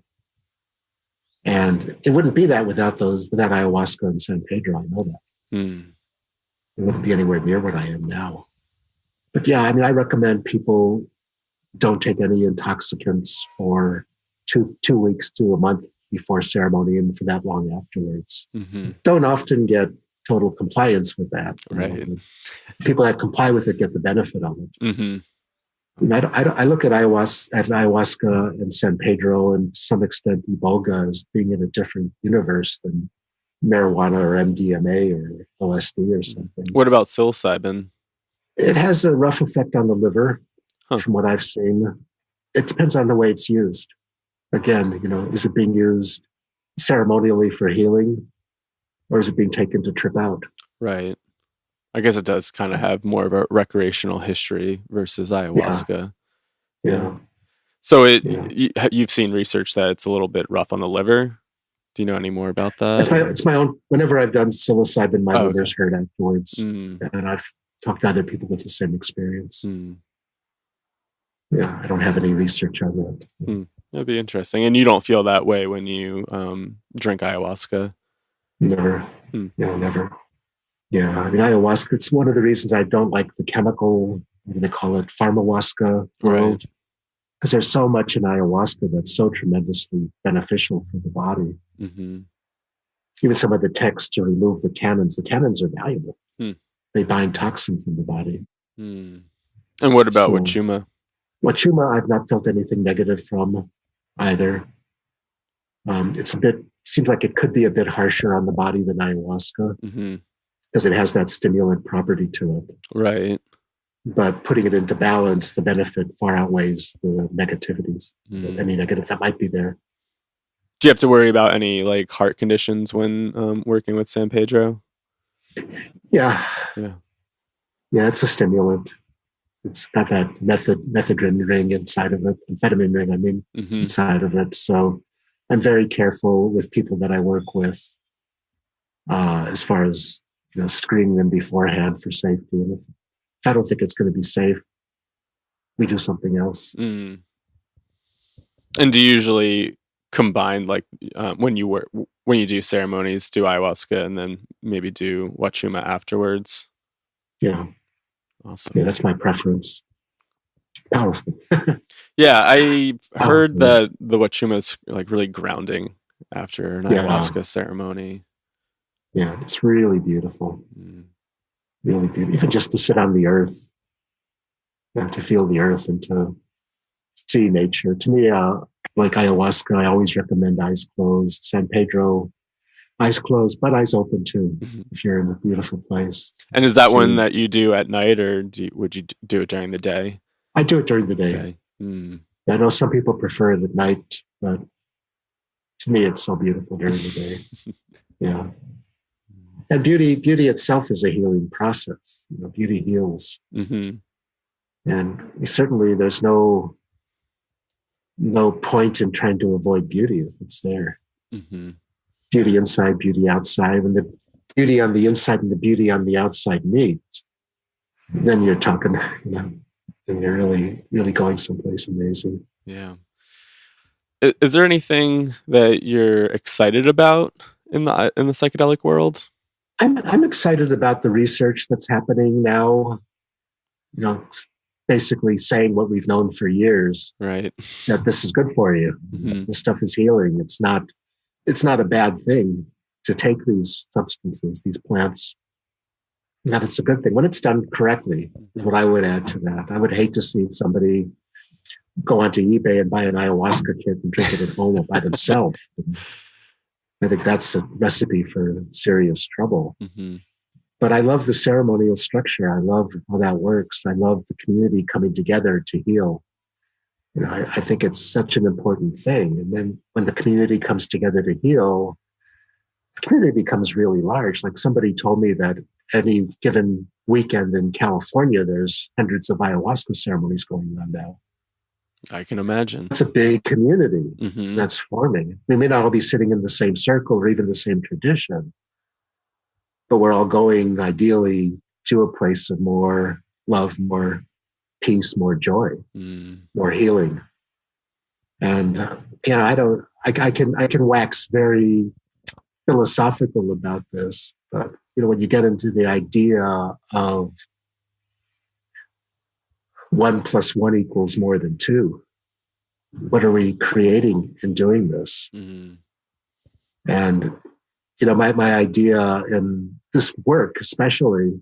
And it wouldn't be that without ayahuasca and San Pedro. I know that. Mm. It wouldn't be anywhere near what I am now. But yeah, I recommend people don't take any intoxicants for 2 weeks to a month before ceremony and for that long afterwards. Mm-hmm. Don't often get total compliance with that. Right. People that comply with it get the benefit of it. Mm-hmm. I look at ayahuasca and San Pedro and to some extent Iboga as being in a different universe than marijuana or MDMA or LSD or something. What about psilocybin? It has a rough effect on the liver, from what I've seen. It depends on the way it's used. Again, is it being used ceremonially for healing, or is it being taken to trip out? Right. I guess it does kind of have more of a recreational history versus ayahuasca. Yeah. So you've seen research that it's a little bit rough on the liver? Do you know any more about that? It's my own. Whenever I've done psilocybin, my liver's okay. hurt afterwards, and I've talked to other people with the same experience. Yeah, I don't have any research on that. That'd be interesting. And you don't feel that way when you drink ayahuasca? Never. Never. Yeah, I mean, ayahuasca, it's one of the reasons I don't like the chemical, what do they call it, pharmahuasca world. Because there's so much in ayahuasca that's so tremendously beneficial for the body. Even some of the texts to remove the tannins. The tannins are valuable. They bind toxins in the body. And what about Wachuma? Wachuma, I've not felt anything negative from either. Seems like it could be a bit harsher on the body than ayahuasca because it has that stimulant property to it. Right. But putting it into balance, the benefit far outweighs the negativities, any negative that might be there. Do you have to worry about any like heart conditions when working with San Pedro? Yeah. It's a stimulant. It's got that methadone ring inside of it, amphetamine ring, I mean, inside of it. So I'm very careful with people that I work with as far as screening them beforehand for safety. And if I don't think it's going to be safe, we do something else. And do you usually combine, like when you do ceremonies, do ayahuasca and then maybe do Wachuma afterwards? Yeah. Awesome. Yeah, that's my preference. Powerful. Yeah, I heard that the Wachuma is like really grounding after an ayahuasca ceremony. Yeah, it's really beautiful. Really beautiful. Even just to sit on the earth, to feel the earth and to see nature. To me, like ayahuasca, I always recommend eyes closed. San Pedro, eyes closed, but eyes open too, if you're in a beautiful place. And is that one that you do at night, or would you do it during the day? I do it during the day. I know some people prefer it at night, but to me, it's so beautiful during the day. Yeah. And beauty itself is a healing process. Beauty heals. And certainly there's no point in trying to avoid beauty if it's there. Beauty inside, beauty outside. When the beauty on the inside and the beauty on the outside meet, then you're talking, and you're really, really going someplace amazing. Yeah. Is there anything that you're excited about in the psychedelic world? I'm excited about the research that's happening now. Basically saying what we've known for years. Right. That this is good for you. This stuff is healing. It's not a bad thing to take these substances, these plants. That it's a good thing when it's done correctly. Is what I would add to that. I would hate to see somebody go onto eBay and buy an ayahuasca kit and drink it at home by themselves. I think that's a recipe for serious trouble. But I love the ceremonial structure. I love how that works. I love the community coming together to heal. I think it's such an important thing. And then when the community comes together to heal, the community becomes really large. Like somebody told me that any given weekend in California, there's hundreds of ayahuasca ceremonies going on now. I can imagine. It's a big community that's forming. We may not all be sitting in the same circle or even the same tradition, but we're all going ideally to a place of more love, more peace, more joy, more healing. And I can wax very philosophical about this, but when you get into the idea of 1 + 1 = more than 2, what are we creating in doing this? And my idea in this work especially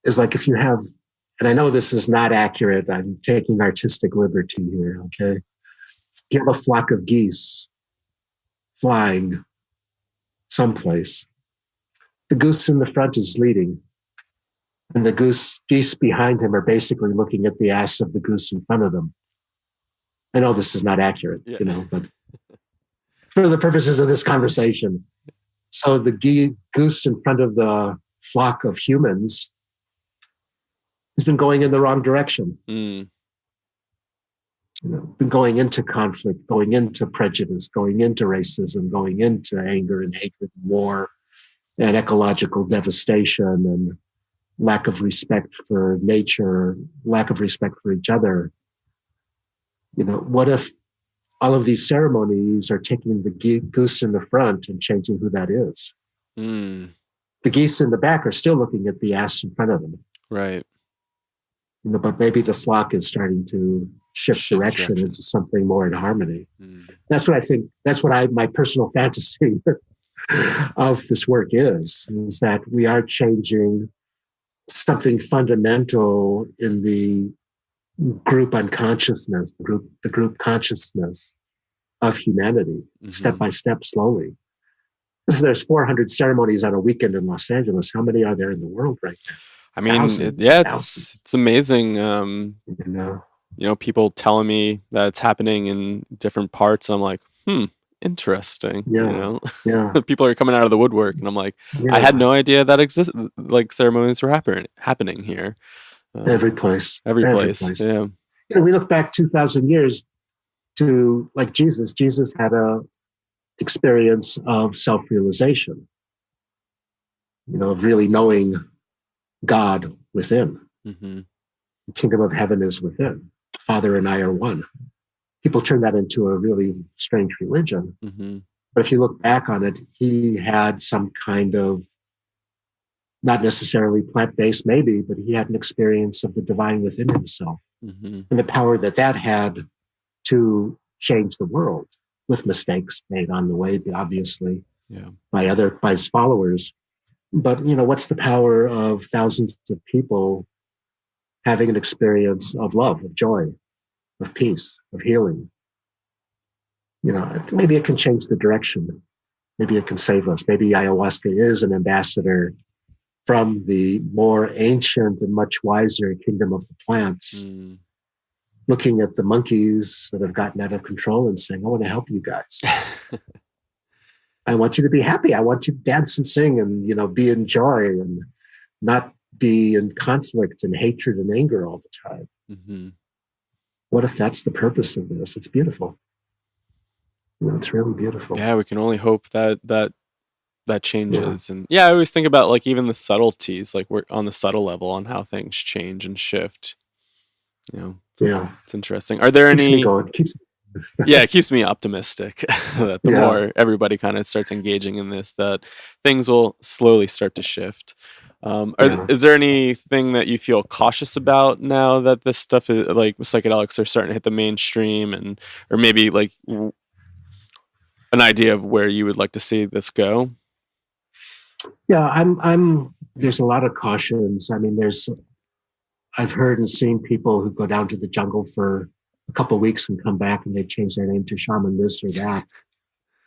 is like if you have, and I know this is not accurate, I'm taking artistic liberty here, okay? You have a flock of geese flying someplace. The goose in the front is leading, and the geese behind him are basically looking at the ass of the goose in front of them. I know this is not accurate, but for the purposes of this conversation. So the goose in front of the flock of humans has been going in the wrong direction. been going into conflict, going into prejudice, going into racism, going into anger and hatred and war and ecological devastation and lack of respect for nature, lack of respect for each other. What if all of these ceremonies are taking the goose in the front and changing who that is? The geese in the back are still looking at the ass in front of them. Right. But maybe the flock is starting to shift direction into something more in harmony. That's what I think. That's what my personal fantasy of this work is that we are changing something fundamental in the group unconsciousness, the group consciousness of humanity, step by step, slowly. If there's 400 ceremonies on a weekend in Los Angeles, how many are there in the world right now? I mean, it's amazing. People telling me that it's happening in different parts, and I'm like, interesting. Yeah. People are coming out of the woodwork, and I'm like, I had no idea that like ceremonies were happening here. Every place. Yeah. We look back 2,000 years to like Jesus. Jesus had a experience of self-realization, of really knowing God within. The kingdom of heaven is within. Father and I are one. People turn that into a really strange religion. But if you look back on it, he had some kind of, not necessarily plant-based maybe, but he had an experience of the divine within himself and the power that had to change the world, with mistakes made on the way, obviously, by his followers. But, what's the power of thousands of people having an experience of love, of joy, of peace, of healing? Maybe it can change the direction. Maybe it can save us. Maybe ayahuasca is an ambassador from the more ancient and much wiser kingdom of the plants, looking at the monkeys that have gotten out of control and saying, I want to help you guys. I want you to be happy. I want you to dance and sing and, be in joy and not be in conflict and hatred and anger all the time. What if that's the purpose of this? It's beautiful. It's really beautiful. Yeah, we can only hope that changes. And I always think about like even the subtleties, like we're on the subtle level on how things change and shift. It's interesting. Are there any? It keeps me optimistic that the more everybody kind of starts engaging in this, that things will slowly start to shift. Is there anything that you feel cautious about now that this stuff is like psychedelics are starting to hit the mainstream, or maybe like an idea of where you would like to see this go? There's a lot of cautions. I mean, I've heard and seen people who go down to the jungle for a couple of weeks and come back and they change their name to shaman this or that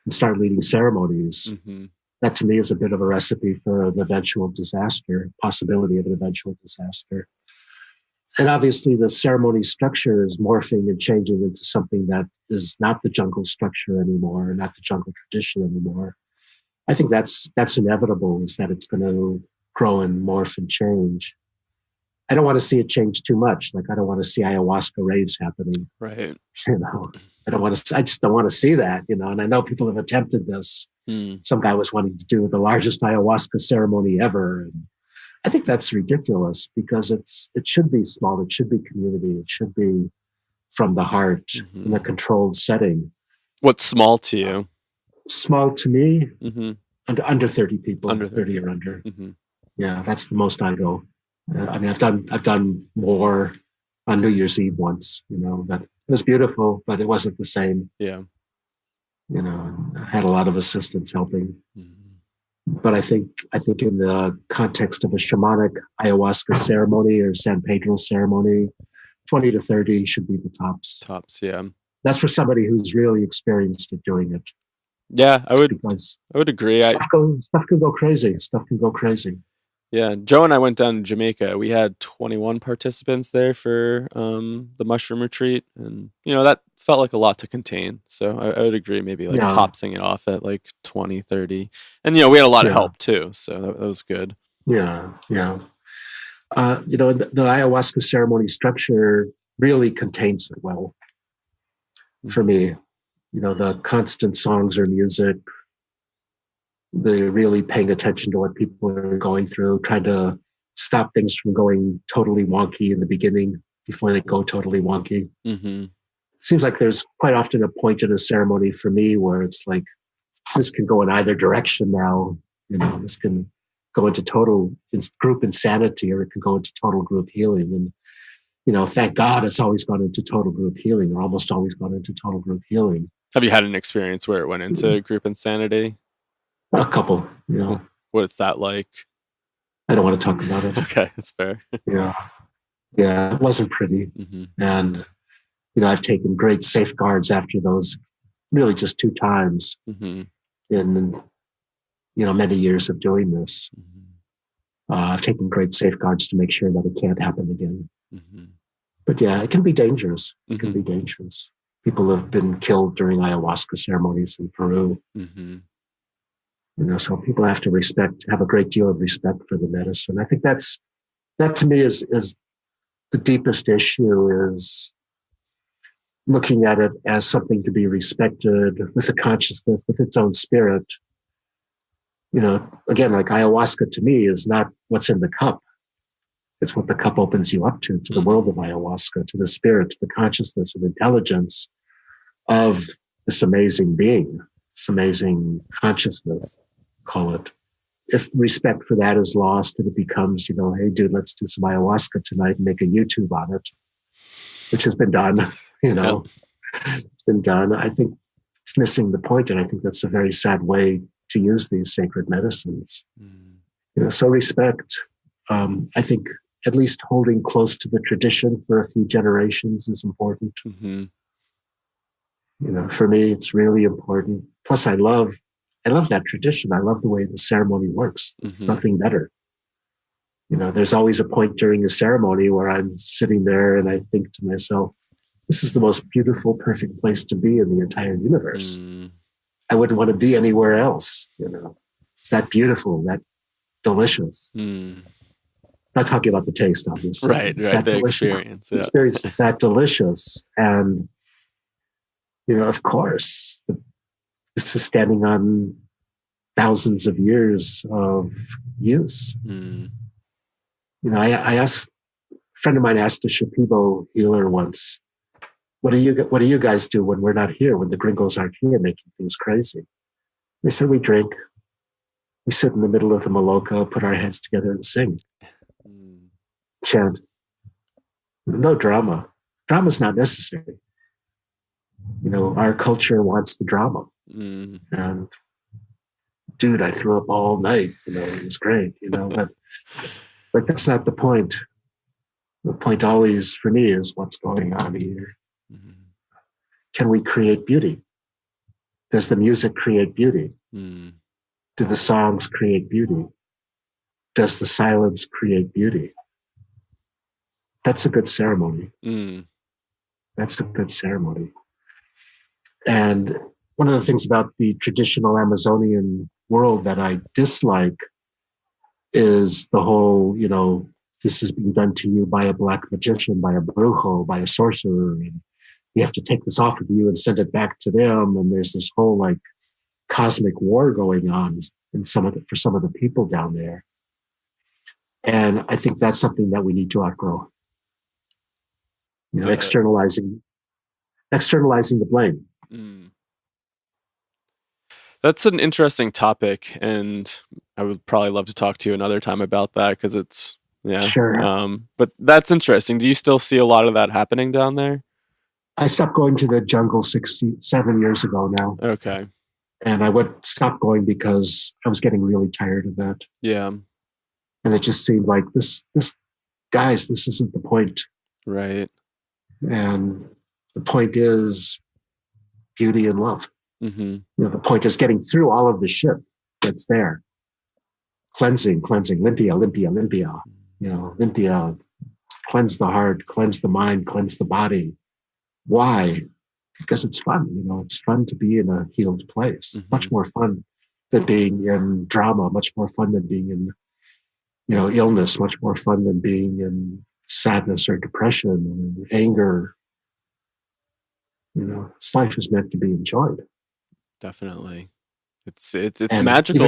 and start leading ceremonies. That to me is a bit of a recipe for an eventual disaster, possibility of an eventual disaster. And obviously the ceremony structure is morphing and changing into something that is not the jungle structure anymore, not the jungle tradition anymore. I think that's inevitable, is that it's going to grow and morph and change. I don't want to see it change too much. Like, I don't want to see ayahuasca raves happening. Right. I just don't want to see that, and I know people have attempted this. Some guy was wanting to do the largest ayahuasca ceremony ever. And I think that's ridiculous because it should be small. It should be community. It should be from the heart in a controlled setting. What's small to you? Small to me, under 30 people, under 30 or under. Yeah, that's the most I go. I mean, I've done more on New Year's Eve once. That it was beautiful, but it wasn't the same. Yeah. I had a lot of assistants helping. But I think in the context of a shamanic ayahuasca ceremony or San Pedro ceremony, 20 to 30 should be the tops. Yeah. That's for somebody who's really experienced at doing it. Yeah, I would agree. Stuff can go crazy. Yeah, Joe and I went down to Jamaica. We had 21 participants there for the mushroom retreat, and that felt like a lot to contain. So I would agree, maybe like topsing it off at like 20, 30. And we had a lot of help too, so that was good. Yeah. The ayahuasca ceremony structure really contains it well. for me. The constant songs or music, the really paying attention to what people are going through, trying to stop things from going totally wonky in the beginning before they go totally wonky. Mm-hmm. It seems like there's quite often a point in a ceremony for me where it's like, this can go in either direction now. This can go into total group insanity, or it can go into total group healing. And, thank God it's always gone into total group healing, or almost always gone into total group healing. Have you had an experience where it went into group insanity? A couple, What's that like? I don't want to talk about it. Okay, that's fair. Yeah, it wasn't pretty. Mm-hmm. And, I've taken great safeguards after those, really just 2 times Mm-hmm. in, many years of doing this. Mm-hmm. I've taken great safeguards to make sure that it can't happen again. Mm-hmm. But yeah, it can be dangerous. It Mm-hmm. can be dangerous. People have been killed during ayahuasca ceremonies in Peru. Mm-hmm. So people have to have a great deal of respect for the medicine. I think that to me is the deepest issue, is looking at it as something to be respected with a consciousness, with its own spirit. Again, like ayahuasca to me is not what's in the cup. It's what the cup opens you up to the world of ayahuasca, to the spirit, to the consciousness and intelligence of this amazing being, this amazing consciousness, call it. If respect for that is lost and it becomes, hey, dude, let's do some ayahuasca tonight and make a YouTube on it, which has been done, It's been done. I think it's missing the point, and I think that's a very sad way to use these sacred medicines. So respect, I think at least holding close to the tradition for a few generations is important. Mm-hmm. For me, it's really important. Plus, I love that tradition. I love the way the ceremony works. It's nothing better. There's always a point during the ceremony where I'm sitting there and I think to myself, this is the most beautiful, perfect place to be in the entire universe. I wouldn't want to be anywhere else. It's that beautiful, that delicious. Not talking about the taste, obviously. Right. The experience. The experience is that delicious. And, of course, this is standing on thousands of years of use. I asked, a friend of mine asked a Shipibo healer once, what do you guys do when we're not here, when the gringos aren't here making things crazy? They said, we drink. We sit in the middle of the maloca, put our heads together and sing. Chant. No drama. Drama's not necessary. Our culture wants the drama. And dude, I threw up all night. It was great, but that's not the point. The point always for me is what's going on here. Can we create beauty? Does the music create beauty? Do the songs create beauty? Does the silence create beauty? That's a good ceremony. That's a good ceremony. And one of the things about the traditional Amazonian world that I dislike is the whole, this is being done to you by a black magician, by a brujo, by a sorcerer, and you have to take this off of you and send it back to them. And there's this whole cosmic war going on for some of the people down there. And I think that's something that we need to outgrow. Externalizing the blame. That's an interesting topic, and I would probably love to talk to you another time about that, because it's Sure. But that's interesting. Do you still see a lot of that happening down there? I stopped going to the jungle 7 years ago now. Okay. And I stopped going because I was getting really tired of that. Yeah. And it just seemed like this isn't the point. Right. And the point is beauty and love. The point is getting through all of the shit that's there. Cleansing, limpia. Limpia, cleanse the heart, cleanse the mind, cleanse the body. Why? Because it's fun. It's fun to be in a healed place. Much more fun than being in drama, much more fun than being in, illness, much more fun than being in sadness or depression or anger. This life is meant to be enjoyed. Definitely. It's And magical.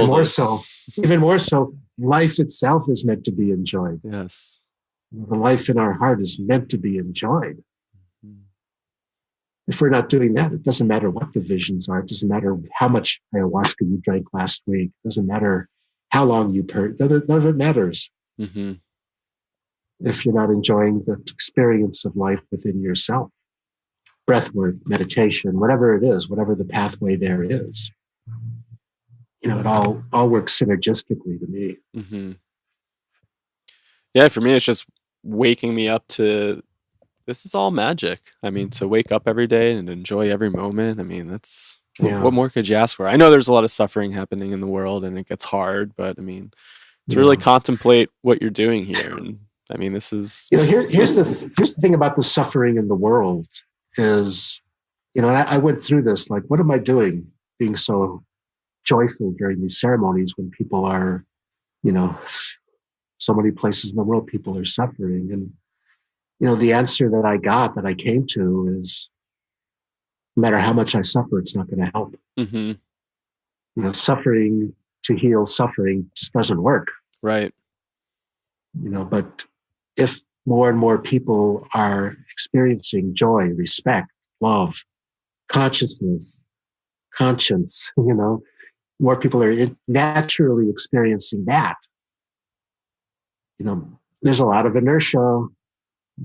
Even more so, life itself is meant to be enjoyed. Yes. The life in our heart is meant to be enjoyed. Mm-hmm. If we're not doing that, it doesn't matter what the visions are. It doesn't matter how much ayahuasca you drank last week. It doesn't matter how long you purged. None of it matters. Mm-hmm. If you're not enjoying the experience of life within yourself. Breathwork, meditation, whatever it is, whatever the pathway there is. It all works synergistically to me. Mm-hmm. Yeah, for me, it's just waking me up to this is all magic. I mean, to wake up every day and enjoy every moment. I mean, that's what more could you ask for? I know there's a lot of suffering happening in the world and it gets hard, but I mean, to really contemplate what you're doing here. And I mean, this is here's the thing about the suffering in the world is, I went through this, like, what am I doing being so joyful during these ceremonies when people are, so many places in the world, people are suffering. And, the answer that I came to is, no matter how much I suffer, it's not going to help. Mm-hmm. Suffering to heal suffering just doesn't work. Right. But if more and more people are experiencing joy, respect, love, consciousness, conscience, more people are naturally experiencing that. There's a lot of inertia,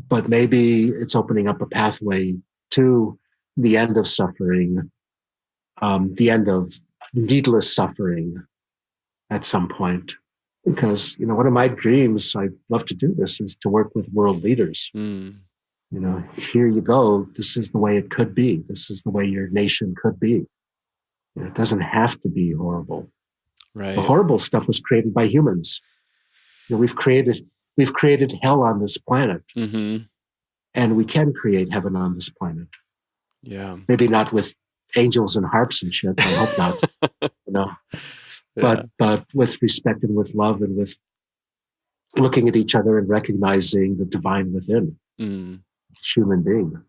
but maybe it's opening up a pathway to the end of suffering, the end of needless suffering at some point. Because, one of my dreams, I'd love to do this, is to work with world leaders. Here you go. This is the way it could be. This is the way your nation could be. It doesn't have to be horrible. Right. The horrible stuff was created by humans. We've created hell on this planet, and we can create heaven on this planet. Yeah. Maybe not with angels and harps and shit. I hope not. But with respect and with love and with looking at each other and recognizing the divine within human being.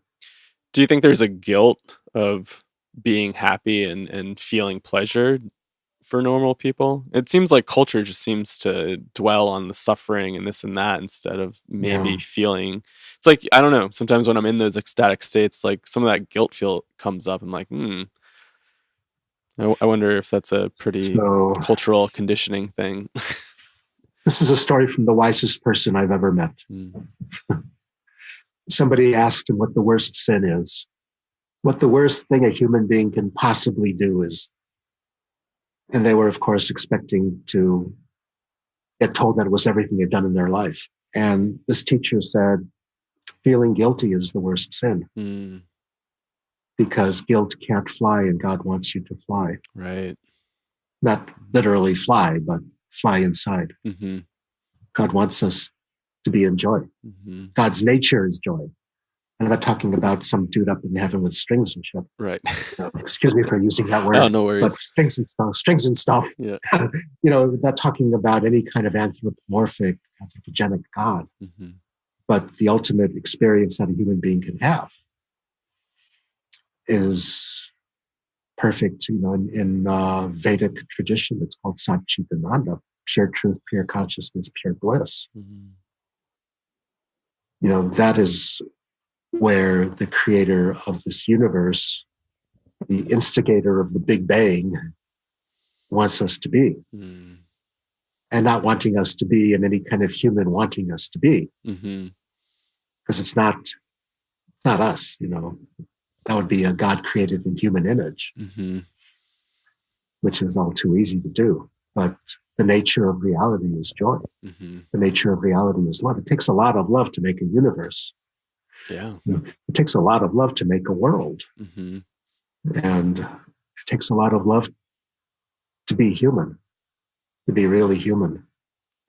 Do you think there's a guilt of being happy and feeling pleasure for normal people? It seems like culture just seems to dwell on the suffering and this and that instead of maybe feeling. It's like, I don't know, sometimes when I'm in those ecstatic states, like some of that guilt feel comes up. I'm like, I wonder if that's a pretty cultural conditioning thing. This is a story from the wisest person I've ever met. Somebody asked him what the worst sin is. What the worst thing a human being can possibly do is. And they were, of course, expecting to get told that it was everything they'd done in their life. And this teacher said, feeling guilty is the worst sin. Because guilt can't fly and God wants you to fly. Right. Not literally fly, but fly inside. God wants us to be in joy. God's nature is joy. I'm not talking about some dude up in heaven with strings and shit. Right. Excuse me for using that word. Oh, no worries. But strings and stuff. Yeah. Not talking about any kind of anthropomorphic, anthropogenic God, but the ultimate experience that a human being can have is perfect. In Vedic tradition, it's called Satchitananda, pure truth, pure consciousness, pure bliss. That is where the creator of this universe, the instigator of the Big Bang, wants us to be. And not wanting us to be in any kind of human wanting us to be. Because it's not us, That would be a God created in human image, which is all too easy to do. But the nature of reality is joy. The nature of reality is love. It takes a lot of love to make a universe. Yeah. It takes a lot of love to make a world. And it takes a lot of love to be human, to be really human.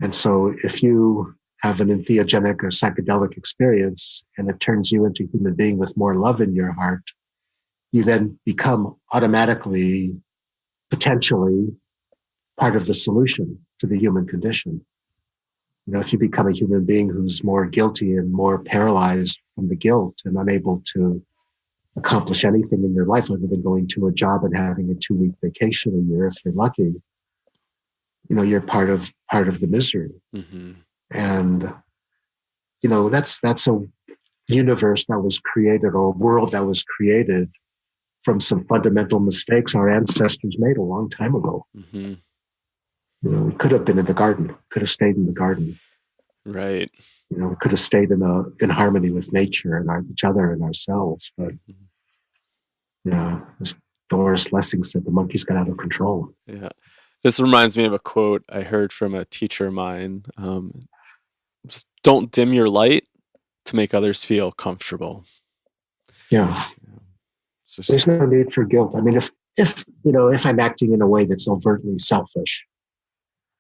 And so if you have an entheogenic or psychedelic experience and it turns you into a human being with more love in your heart, you then become automatically, potentially, part of the solution to the human condition. If you become a human being who's more guilty and more paralyzed from the guilt and unable to accomplish anything in your life other than going to a job and having a 2-week vacation a year, if you're lucky, you're part of the misery. Mm-hmm. And that's a universe that was created, or a world that was created from some fundamental mistakes our ancestors made a long time ago. Mm-hmm. We could have been in the garden, could have stayed in the garden. Right. We could have stayed in harmony with nature and each other and ourselves. But as Doris Lessing said, the monkeys got out of control. Yeah. This reminds me of a quote I heard from a teacher of mine. Just don't dim your light to make others feel comfortable. Yeah. Just, there's no need for guilt. I mean, if I'm acting in a way that's overtly selfish,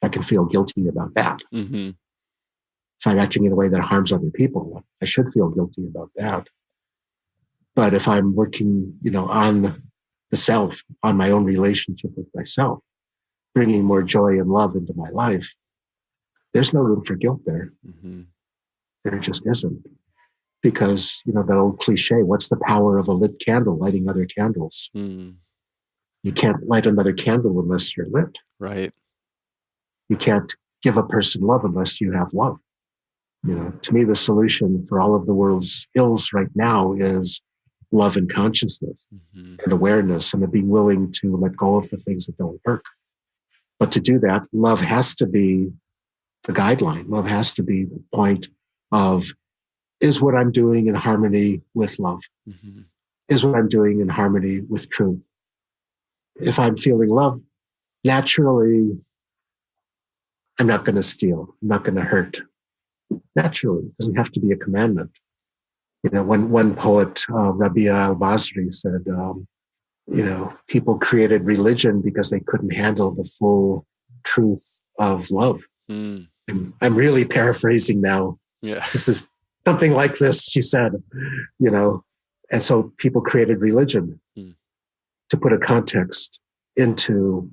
I can feel guilty about that. mm-hmm. If I'm acting in a way that harms other people, I should feel guilty about that. But if I'm working, on the self, on my own relationship with myself, bringing more joy and love into my life, there's no room for guilt there. Mm-hmm. There just isn't. Because, that old cliche, what's the power of a lit candle lighting other candles? Mm. You can't light another candle unless you're lit. Right. You can't give a person love unless you have love. To me, the solution for all of the world's ills right now is love and consciousness mm-hmm. and awareness, and being willing to let go of the things that don't work. But to do that, love has to be the guideline. Love has to be the point of, is what I'm doing in harmony with love? Mm-hmm. Is what I'm doing in harmony with truth? If I'm feeling love, naturally, I'm not going to steal. I'm not going to hurt. Naturally, it doesn't have to be a commandment. When one poet, Rabia al-Basri, said, people created religion because they couldn't handle the full truth of love. Mm. I'm really paraphrasing now. Yeah. This is something like this, she said, and so people created religion to put a context into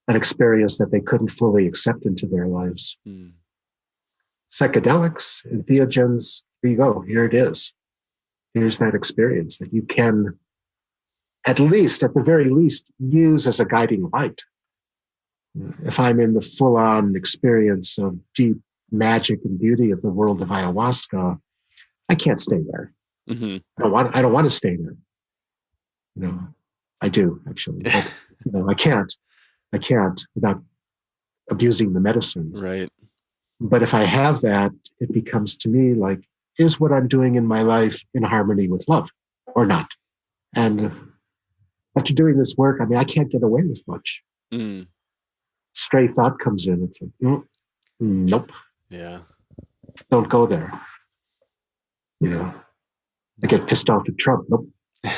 an experience that they couldn't fully accept into their lives. Mm. Psychedelics and theogens, here you go, here it is. Here's that experience that you can, at the very least, use as a guiding light. If I'm in the full-on experience of deep magic and beauty of the world of ayahuasca, I can't stay there. Mm-hmm. I don't want to stay there. I do actually, but I can't without abusing the medicine. Right. But if I have that, it becomes to me like, is what I'm doing in my life in harmony with love or not? And after doing this work, I can't get away with much. Mm. Stray thought comes in. It's like, nope. Yeah. Don't go there. I get pissed off at Trump. Nope.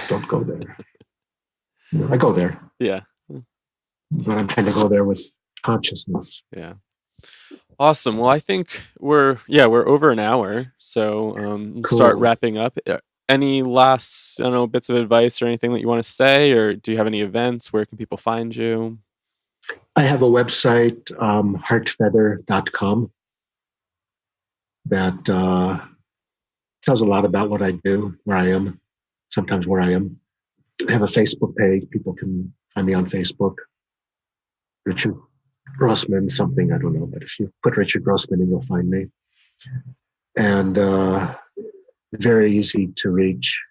Don't go there. I go there. Yeah. But I'm trying to go there with consciousness. Yeah. Awesome. Well, I think we're over an hour, so Cool. Start wrapping up. Any last, bits of advice or anything that you want to say, or do you have any events? Where can people find you? I have a website, heartfeather.com, that tells a lot about what I do, where I am, sometimes where I am. I have a Facebook page. People can find me on Facebook. Richard Grossman, something, I don't know, but if you put Richard Grossman in, you'll find me. And very easy to reach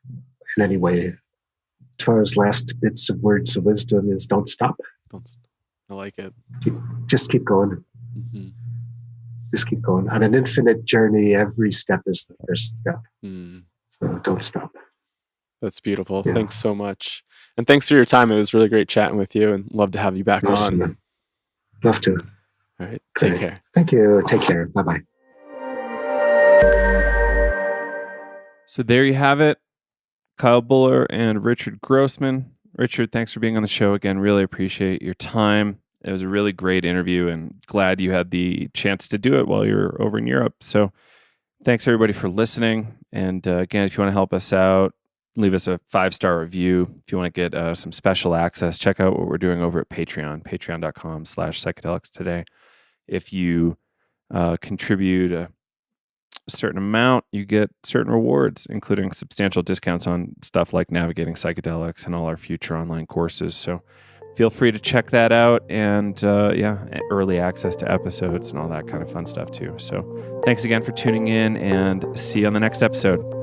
in any way. As far as last bits of words of wisdom is, don't stop. I like it. Just keep going. Mm-hmm. Just keep going. On an infinite journey, every step is the first step. Mm. So don't stop. That's beautiful. Yeah. Thanks so much. And thanks for your time. It was really great chatting with you, and love to have you back Awesome. on. Love to. All right. Take care. Thank you. Take care. Bye-bye. So there you have it. Kyle Buller and Richard Grossman. Richard, thanks for being on the show again. Really appreciate your time. It was a really great interview, and glad you had the chance to do it while you were over in Europe. So thanks everybody for listening. And again, if you want to help us out, leave us a 5-star review. If you want to get some special access, check out what we're doing over at Patreon, patreon.com/psychedelics today. If you contribute a certain amount, you get certain rewards, including substantial discounts on stuff like navigating psychedelics and all our future online courses. So feel free to check that out, and early access to episodes and all that kind of fun stuff too. So thanks again for tuning in, and see you on the next episode.